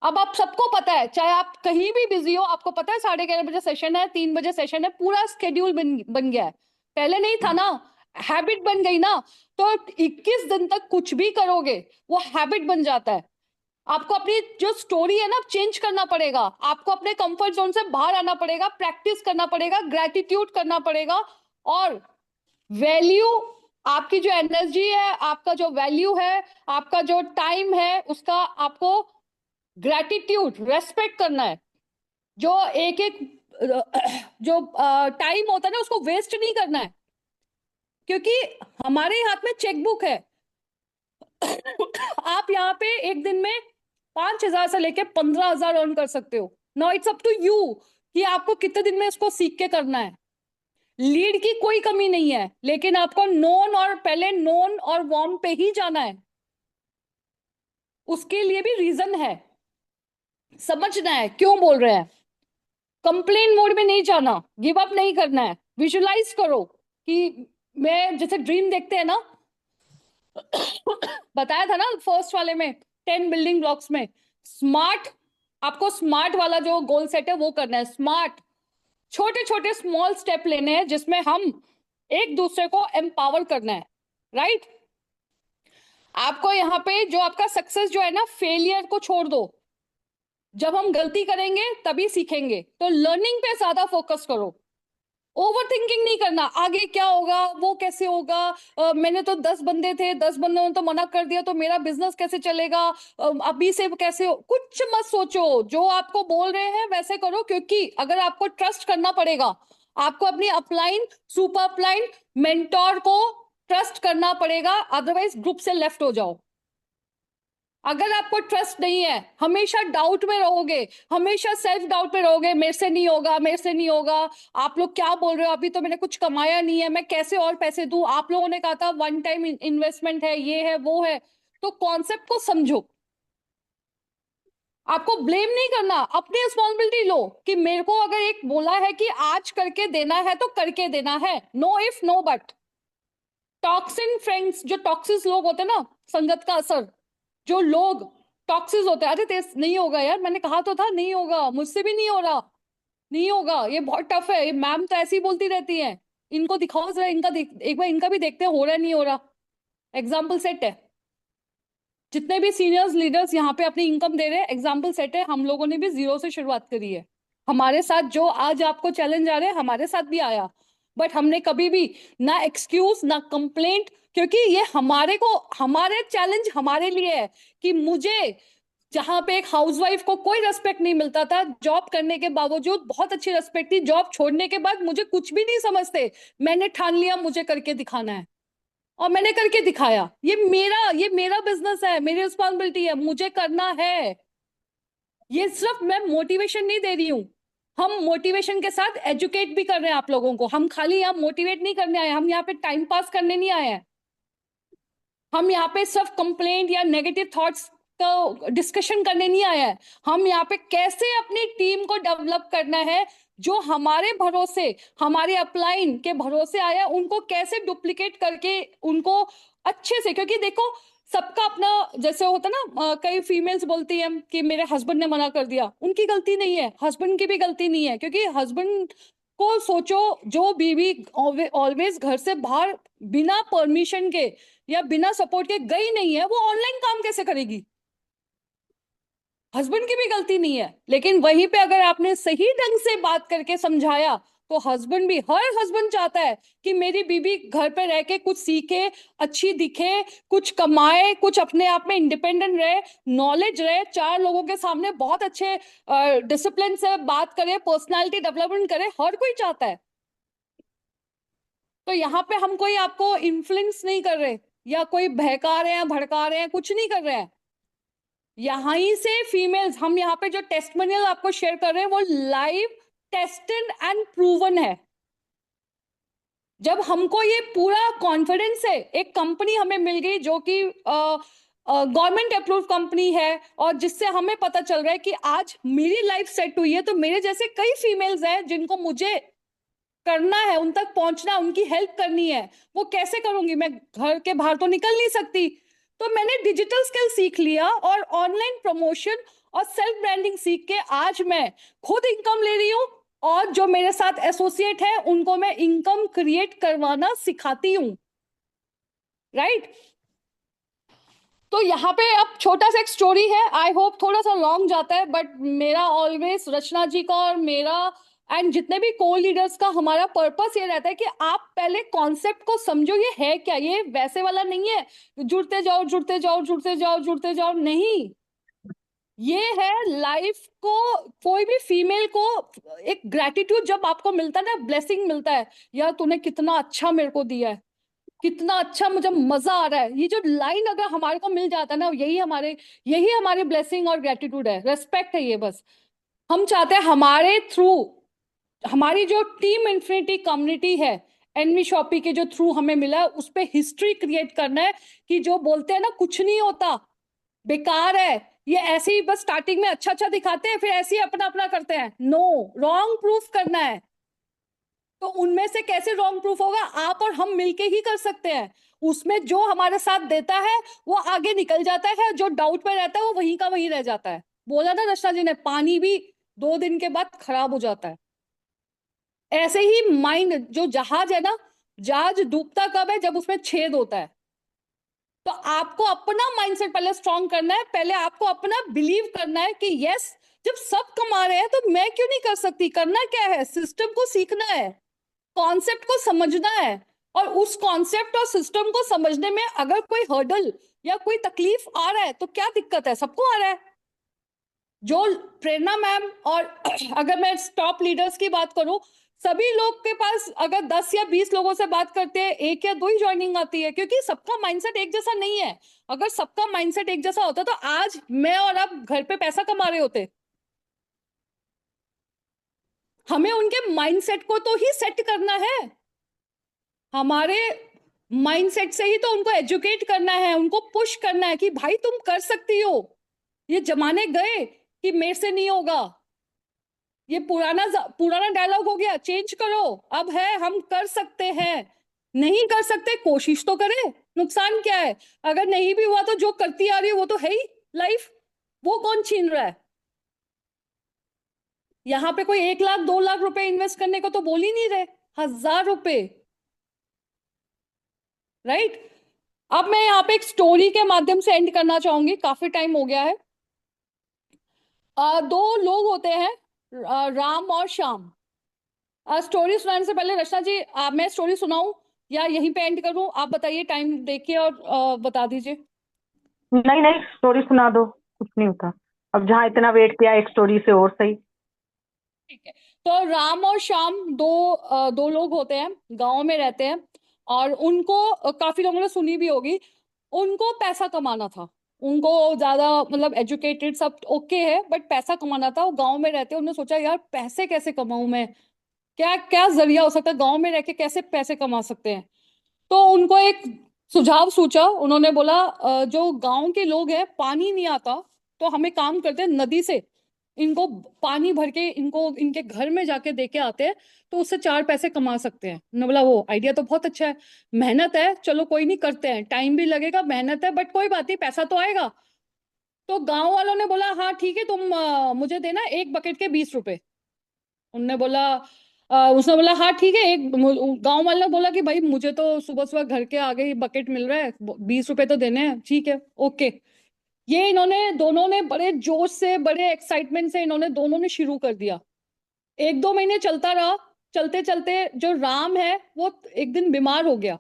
Speaker 3: अब आप सबको पता है, चाहे आप कहीं भी बिजी हो, आपको पता है 11:30 बजे सेशन है, 3 बजे सेशन है, पूरा स्केड्यूल बन गया है। पहले नहीं था ना, हैबिट बन गई ना, तो 21 दिन तक कुछ भी करोगे वो हैबिट बन जाता है। आपको अपनी जो स्टोरी है ना चेंज करना पड़ेगा, आपको अपने कंफर्ट जोन से बाहर आना पड़ेगा, प्रैक्टिस करना पड़ेगा, ग्रेटिट्यूड करना पड़ेगा, और वैल्यू, आपकी जो एनर्जी है, आपका जो वैल्यू है, आपका जो टाइम है, उसका आपको ग्रेटिट्यूड रेस्पेक्ट करना है। जो एक एक जो टाइम होता है ना उसको वेस्ट नहीं करना है, क्योंकि हमारे हाथ में चेकबुक है। आप यहाँ पे एक दिन में 5,000 से लेके 15,000 अर्न कर सकते हो। Now it's up to you कि आपको कितने दिन में इसको सीख के करना है। लीड की कोई कमी नहीं है, लेकिन आपको नोन और पहले नोन और वार्म पे ही जाना है। उसके लिए भी रीजन है, समझना है क्यों बोल रहे हैं। कंप्लेन मोड में नहीं जाना, गिव अप नहीं करना है। विजुलाइज करो कि मैं, जैसे ड्रीम देखते हैं ना, बताया था ना फर्स्ट वाले में 10 बिल्डिंग ब्लॉक्स में, स्मार्ट, आपको स्मार्ट वाला जो गोल सेट है वो करना है। स्मार्ट, छोटे छोटे स्मॉल स्टेप लेने हैं जिसमें हम एक दूसरे को एम्पावर करना है, राइट। आपको यहाँ पे जो आपका सक्सेस जो है ना, फेलियर को छोड़ दो। जब हम गलती करेंगे तभी सीखेंगे, तो लर्निंग पे ज्यादा फोकस करो। ओवर थिंकिंग नहीं करना, आगे क्या होगा, वो कैसे होगा, मैंने तो 10 बंदे थे, 10 बंदों ने तो मना कर दिया, तो मेरा बिजनेस कैसे चलेगा, अभी से कैसे हो, कुछ मत सोचो। जो आपको बोल रहे हैं वैसे करो, क्योंकि अगर आपको ट्रस्ट करना पड़ेगा, आपको अपनी अपलाइन, सुपर अपलाइन, मेंटोर को ट्रस्ट करना पड़ेगा, अदरवाइज ग्रुप से लेफ्ट हो जाओ। अगर आपको ट्रस्ट नहीं है, हमेशा डाउट में रहोगे, हमेशा सेल्फ डाउट में रहोगे, मेरे से नहीं होगा, मेरे से नहीं होगा, आप लोग क्या बोल रहे हो, अभी तो मैंने कुछ कमाया नहीं है, मैं कैसे और पैसे दूं, आप लोगों ने कहा था 1 टाइम इन्वेस्टमेंट है, ये है वो है। तो कॉन्सेप्ट को समझो। आपको ब्लेम नहीं करना, अपनी रिस्पॉन्सिबिलिटी लो कि मेरे को अगर एक बोला है कि आज करके देना है तो करके देना है, no if no but. Toxin friends, जो टॉक्सिस लोग होते हैं ना, संगत का असर, जो लोग टॉक्सिस होते हैं, अरे तेरे नहीं होगा यार, मैंने कहा तो था नहीं होगा, मुझसे भी नहीं हो रहा, नहीं होगा, ये बहुत टफ है, ये मैम तो ऐसी बोलती रहती है, इनको दिखाओ जरा, इनका एक बार इनका भी देखते हैं हो रहा है नहीं हो रहा। एग्जाम्पल सेट है, जितने भी सीनियर्स लीडर्स यहाँ पे अपनी इनकम दे रहे हैं, एग्जाम्पल सेट है, हम लोगों ने भी 0 से शुरुआत करी है। हमारे साथ जो आज आपको चैलेंज आ रहे हैं, हमारे साथ भी आया, बट हमने कभी भी ना एक्सक्यूज ना कंप्लेंट, क्योंकि ये हमारे को, हमारे चैलेंज हमारे लिए है कि मुझे, जहां पे एक हाउसवाइफ को कोई रेस्पेक्ट नहीं मिलता था, जॉब करने के बावजूद बहुत अच्छी रेस्पेक्ट थी, जॉब छोड़ने के बाद मुझे कुछ भी नहीं समझते, मैंने ठान लिया मुझे करके दिखाना है, और मैंने करके दिखाया। ये मेरा बिजनेस है, मेरी रिस्पॉन्सिबिलिटी है, मुझे करना है। ये सिर्फ मैं मोटिवेशन नहीं दे रही हूँ, हम मोटिवेशन के साथ एजुकेट भी कर रहे हैं आप लोगों को। हम खाली यहाँ मोटिवेट नहीं करने आए, हम यहाँ पे टाइम पास करने नहीं आए हैं। हम यहाँ पे सिर्फ कंप्लेंट या नेगेटिव थॉट्स का डिस्कशन करने नहीं आया है। हम यहाँ पे कैसे अपनी टीम को डेवलप करना है, जो हमारे भरोसे, हमारे अपलाइन के भरोसे आया, उनको कैसे डुप्लीकेट करके उनको अच्छे से, क्योंकि देखो सबका अपना जैसे होता ना, कई फीमेल्स बोलती हैं कि मेरे हस्बैंड ने मना कर दिया, उनकी गलती नहीं है, हस्बैंड की भी गलती नहीं है, क्योंकि हस्बैंड को सोचो, जो बीवी ऑलवेज घर से बाहर बिना परमिशन के या बिना सपोर्ट के गई नहीं है, वो ऑनलाइन काम कैसे करेगी। हस्बैंड की भी गलती नहीं है, लेकिन वहीं पे अगर आपने सही ढंग से बात करके समझाया, तो हस्बैंड भी, हर हस्बैंड चाहता है कि मेरी बीवी घर पे रह के कुछ सीखे, अच्छी दिखे, कुछ कमाए, कुछ अपने आप में इंडिपेंडेंट रहे, नॉलेज रहे, 4 लोगों के सामने बहुत अच्छे डिसिप्लिन से बात करे, पर्सनालिटी डेवलपमेंट करे, हर कोई चाहता है। तो यहाँ पे हम कोई आपको इन्फ्लुएंस नहीं कर रहे, या कोई बहका रहे हैं, भड़का रहे हैं, कुछ नहीं कर रहे हैं। यहाँ ही से फीमेल्स, हम यहाँ पे जो टेस्टिमोनियल आपको शेयर कर रहे हैं, वो लाइव टेस्टेड एंड प्रूवन है। जब हमको ये पूरा कॉन्फिडेंस है, एक कंपनी हमें मिल गई जो कि गवर्नमेंट अप्रूव कंपनी है, और जिससे हमें पता चल रहा है कि आज मेरी लाइफ सेट हुई है, तो मेरे जैसे कई फीमेल्स हैं जिनको मुझे करना है, उन तक पहुंचना है, उनकी हेल्प करनी है। वो कैसे करूंगी, मैं घर के बाहर तो निकल नहीं सकती। तो मैंने डिजिटल स्किल सीख लिया और ऑनलाइन प्रमोशन और सेल्फ ब्रांडिंग सीख के आज मैं खुद इनकम ले रही हूँ, और जो मेरे साथ एसोसिएट है उनको मैं इनकम क्रिएट करवाना सिखाती हूँ। राइट? तो यहाँ पे अब छोटा सा एक स्टोरी है, आई होप थोड़ा सा लॉन्ग जाता है, बट मेरा ऑलवेज रचना जी का और मेरा एंड जितने भी को लीडर्स का हमारा पर्पस ये रहता है कि आप पहले कॉन्सेप्ट को समझो, ये है क्या, ये वैसे वाला नहीं है जुड़ते जाओ जुड़ते जाओ जुड़ते जाओ जुड़ते जाओ, नहीं। ये है लाइफ को, कोई भी फीमेल को एक ग्रेटिट्यूड जब आपको मिलता है ना, ब्लेसिंग मिलता है, यार तूने कितना अच्छा मेरे को दिया है, कितना अच्छा, मुझे मजा आ रहा है, ये जो लाइन अगर हमारे को मिल जाता है ना, यही हमारे ब्लेसिंग और ग्रेटिट्यूड है, रेस्पेक्ट है ये। बस हम चाहते हैं हमारे थ्रू, हमारी जो टीम इन्फिनिटी कम्युनिटी है एनवी शॉपी के जो थ्रू हमें मिला है, उस पे हिस्ट्री क्रिएट करना है कि जो बोलते हैं ना कुछ नहीं होता, बेकार है, ये ऐसे ही बस स्टार्टिंग में अच्छा अच्छा दिखाते हैं, फिर ऐसे ही अपना अपना करते हैं, नो, रॉन्ग प्रूफ करना है। तो उनमें से कैसे रॉन्ग प्रूफ होगा, आप और हम मिलके ही कर सकते हैं। उसमें जो हमारे साथ देता है वो आगे निकल जाता है, जो डाउट में रहता है वो वहीं का वहीं रह जाता है। बोला ना रचना जी ने, पानी भी 2 दिन के बाद खराब हो जाता है। ऐसे ही माइंड, जो जहाज है ना, जहाज डूबता कब है, जब उसमें छेद होता है। तो आपको अपना माइंडसेट पहले स्ट्रॉन्ग करना है, पहले आपको अपना बिलीव करना है कि यस, जब सब कमा रहे हैं तो मैं क्यों नहीं कर सकती। करना क्या है, सिस्टम को सीखना है, कॉन्सेप्ट को समझना है, और उस कॉन्सेप्ट और सिस्टम को समझने में अगर कोई हर्डल या कोई तकलीफ आ रहा है तो क्या दिक्कत है, सबको आ रहा है। जो प्रेरणा मैम और अगर मैं टॉप लीडर्स की बात करूं, सभी लोग के पास अगर 10 या 20 लोगों से बात करते हैं, 1 या 2 ही ज्वाइनिंग आती है, क्योंकि सबका माइंडसेट एक जैसा नहीं है। अगर सबका माइंडसेट एक जैसा होता तो आज मैं और आप घर पे पैसा कमा रहे होते। हमें उनके माइंडसेट को तो ही सेट करना है, हमारे माइंडसेट से ही तो उनको एजुकेट करना है, उनको पुश करना है कि भाई तुम कर सकती हो। ये जमाने गए कि मेरे से नहीं होगा, ये पुराना डायलॉग हो गया, चेंज करो। अब है हम कर सकते हैं, नहीं कर सकते कोशिश तो करें, नुकसान क्या है। अगर नहीं भी हुआ तो जो करती आ रही है वो तो है ही लाइफ, वो कौन छीन रहा है। यहाँ पे कोई 1 लाख 2 लाख रुपए इन्वेस्ट करने को तो बोल ही नहीं रहे, 1000 रुपए। राइट? अब मैं यहाँ पे एक स्टोरी के माध्यम से एंड करना चाहूंगी, काफी टाइम हो गया है। 2 लोग होते हैं, राम और श्याम। स्टोरी सुनाने से पहले रचना जी, मैं स्टोरी सुनाऊं या यहीं पे एंड करूं, आप बताइए, टाइम देखिए और बता दीजिए।
Speaker 6: नहीं नहीं, स्टोरी सुना दो, कुछ नहीं होता। अब जहाँ इतना वेट किया, एक स्टोरी से और सही।
Speaker 3: ठीक है, तो राम और श्याम दो लोग होते हैं, गांव में रहते हैं, और उनको काफी लोगों ने सुनी भी होगी, उनको पैसा कमाना था। उनको ज्यादा मतलब एजुकेटेड सब ओके है, बट पैसा कमाना था। वो गांव में रहते हैं, उन्होंने सोचा यार पैसे कैसे कमाऊं मैं, क्या क्या जरिया हो सकता है, गांव में रह के कैसे पैसे कमा सकते हैं। तो उनको एक सुझाव सूझा, उन्होंने बोला जो गांव के लोग हैं, पानी नहीं आता, तो हमें काम करते हैं नदी से इनको पानी भर के इनको इनके घर में जाके दे के आते हैं, तो उससे 4 पैसे कमा सकते हैं। उन्होंने बोला वो आइडिया तो बहुत अच्छा है, मेहनत है, चलो कोई नहीं, करते हैं, टाइम भी लगेगा, मेहनत है, बट कोई बात नहीं, पैसा तो आएगा। तो गांव वालों ने बोला हाँ ठीक है, तुम मुझे देना 1 बकेट के 20 रुपए। उनने बोला उसने बोला हाँ ठीक है। एक गांव वाले ने बोला कि भाई मुझे तो सुबह सुबह घर के आगे ही बकेट मिल रहा है, 20 रुपए तो देने हैं, ठीक है ओके। ये इन्होंने दोनों ने बड़े जोश से, बड़े एक्साइटमेंट से इन्होंने दोनों ने शुरू कर दिया। 1-2 महीने चलता रहा, चलते चलते जो राम है वो एक दिन बीमार हो गया।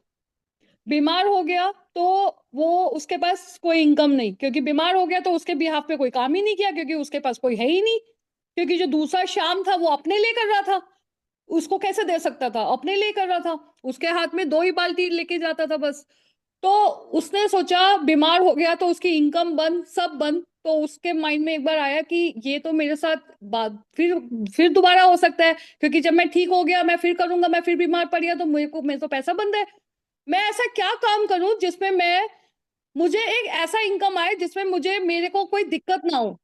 Speaker 3: बीमार हो गया तो वो, उसके पास कोई इनकम नहीं, क्योंकि बीमार हो गया तो उसके बिहाफ पे कोई काम ही नहीं किया, क्योंकि उसके पास कोई है ही नहीं। क्योंकि जो दूसरा शाम था वो अपने लिए कर रहा था, उसको कैसे दे सकता था, अपने लिए कर रहा था, उसके हाथ में 2 ही बाल्टी लेके जाता था बस। तो उसने सोचा, बीमार हो गया तो उसकी इनकम बंद, सब बंद। तो उसके माइंड में एक बार आया कि ये तो मेरे साथ बात फिर दोबारा हो सकता है, क्योंकि जब मैं ठीक हो गया मैं फिर करूंगा, मैं फिर बीमार पड़ गया तो मेरे तो पैसा बंद है। मैं ऐसा क्या काम करूं जिसमें मुझे एक ऐसा इनकम आए जिसमें मेरे को कोई दिक्कत ना हो।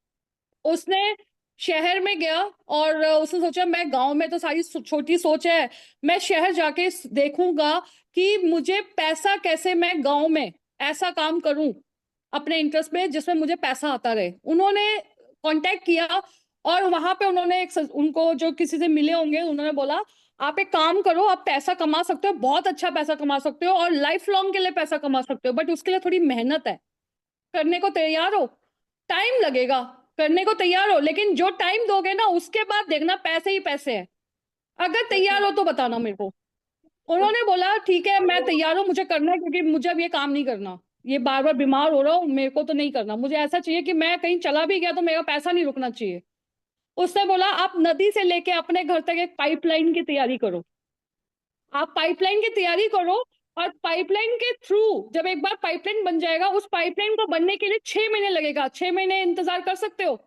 Speaker 3: उसने शहर में गया और उसने सोचा मैं गांव में तो सारी छोटी सोच है, मैं शहर जाके देखूंगा कि मुझे पैसा कैसे, मैं गांव में ऐसा काम करूं अपने इंटरेस्ट में जिसमें मुझे पैसा आता रहे। उन्होंने कांटेक्ट किया और वहां पे उन्होंने उनको जो किसी से मिले होंगे, उन्होंने बोला आप एक काम करो, आप पैसा कमा सकते हो, बहुत अच्छा पैसा कमा सकते हो और लाइफ लॉन्ग के लिए पैसा कमा सकते हो, बट उसके लिए थोड़ी मेहनत है, करने को तैयार हो? टाइम लगेगा, करने को तैयार हो, लेकिन जो टाइम दोगे ना उसके बाद देखना पैसे ही पैसे हैं। अगर तैयार हो तो बताना मेरे को। उन्होंने बोला ठीक है मैं तैयार हूँ, मुझे करना है क्योंकि मुझे अब ये काम नहीं करना, ये बार बार बीमार हो रहा हूँ, मेरे को तो नहीं करना, मुझे ऐसा चाहिए कि मैं कहीं चला भी गया तो मेरा पैसा नहीं रुकना चाहिए। उसने बोला आप नदी से लेके अपने घर तक एक पाइपलाइन की तैयारी करो, आप पाइपलाइन की तैयारी करो और पाइपलाइन के थ्रू जब एक बार पाइपलाइन बन जाएगा, उस पाइपलाइन को बनने के लिए 6 महीने लगेगा, 6 महीने इंतजार कर सकते हो?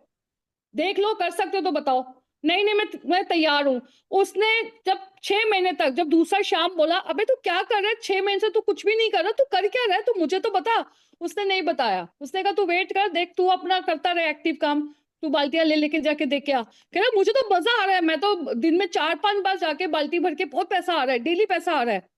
Speaker 3: देख लो, कर सकते हो तो बताओ। नहीं नहीं मैं तैयार हूं। उसने जब 6 महीने तक, जब दूसरा शाम बोला अबे तू क्या कर रहा है, 6 महीने से तू कुछ भी नहीं कर रहा, तू कर क्या रहा है, तू मुझे तो बता। उसने नहीं बताया, उसने कहा तू वेट कर, देख तू अपना करता रहे एक्टिव काम, तू बाल्टियां ले लेके जाके देख क्या। कह रहा मुझे तो मजा आ रहा है, मैं तो दिन में 4-5 बार जाके बाल्टी भर के, बहुत पैसा आ रहा है, डेली पैसा आ रहा है।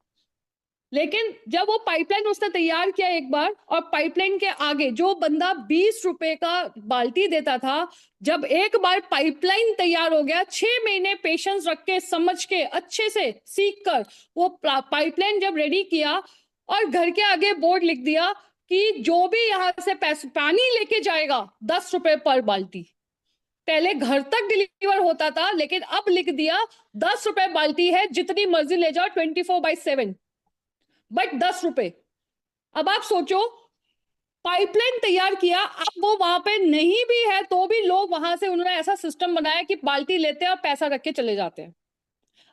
Speaker 3: लेकिन जब वो पाइपलाइन उसने तैयार किया एक बार, और पाइपलाइन के आगे जो बंदा 20 रुपए का बाल्टी देता था, जब एक बार पाइपलाइन तैयार हो गया, 6 महीने पेशेंस रख के, समझ के, अच्छे से सीख कर वो पाइपलाइन जब रेडी किया और घर के आगे बोर्ड लिख दिया कि जो भी यहां से पानी लेके जाएगा 10 रुपए पर बाल्टी। पहले घर तक डिलीवर होता था, लेकिन अब लिख दिया 10 रुपए बाल्टी है, जितनी मर्जी ले जाओ 24/7, बट 10 रुपए। अब आप सोचो, पाइपलाइन तैयार किया, अब वो वहां पे नहीं भी है तो भी लोग वहां से, उन्होंने ऐसा सिस्टम बनाया कि बाल्टी लेते हैं और पैसा रख के चले जाते हैं।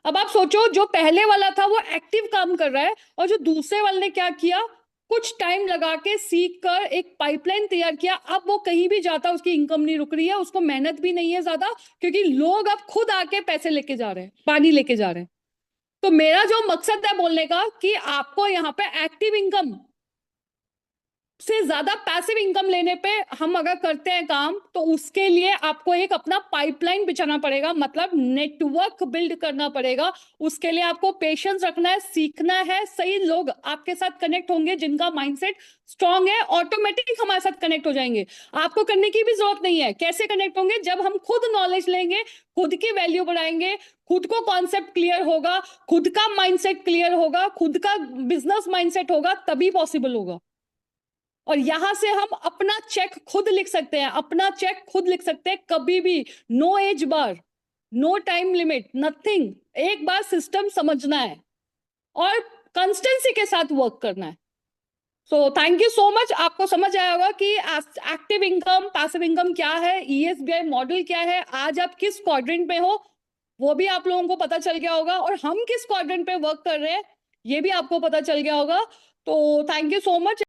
Speaker 3: अब आप सोचो, जो पहले वाला था वो एक्टिव काम कर रहा है, और जो दूसरे वाले ने क्या किया, कुछ टाइम लगा के सीख कर एक पाइपलाइन तैयार किया। अब वो कहीं भी जाता, उसकी इनकम नहीं रुक रही है, उसको मेहनत भी नहीं है ज्यादा, क्योंकि लोग अब खुद आके पैसे लेके जा रहे हैं, पानी लेके जा रहे हैं। तो मेरा जो मकसद है बोलने का, कि आपको यहाँ पे एक्टिव इनकम से ज्यादा पैसिव इनकम लेने पे हम अगर करते हैं काम, तो उसके लिए आपको एक अपना पाइपलाइन बिछाना पड़ेगा, मतलब नेटवर्क बिल्ड करना पड़ेगा। उसके लिए आपको पेशेंस रखना है, सीखना है, सही लोग आपके साथ कनेक्ट होंगे जिनका माइंडसेट स्ट्रांग है, ऑटोमेटिक हमारे साथ कनेक्ट हो जाएंगे, आपको करने की भी जरूरत नहीं है। कैसे कनेक्ट होंगे? जब हम खुद नॉलेज लेंगे, खुद की वैल्यू बढ़ाएंगे, खुद को कॉन्सेप्ट क्लियर होगा, खुद का माइंडसेट क्लियर होगा, खुद का बिजनेस माइंडसेट होगा, तभी पॉसिबल होगा। और यहां से हम अपना चेक खुद लिख सकते हैं, अपना चेक खुद लिख सकते हैं, कभी भी। नो एज बार, नो टाइम लिमिट, नथिंग। एक बार सिस्टम समझना है और कंसिस्टेंसी के साथ वर्क करना है। So thank you so much. आपको समझ आया होगा कि एक्टिव इनकम, पैसिव इनकम क्या है, ESBI मॉडल क्या है, आज आप किस क्वाड्रेंट पे हो वो भी आप लोगों को पता चल गया होगा, और हम किस क्वाड्रेंट पे वर्क कर रहे हैं ये भी आपको पता चल गया होगा। तो थैंक यू सो मच।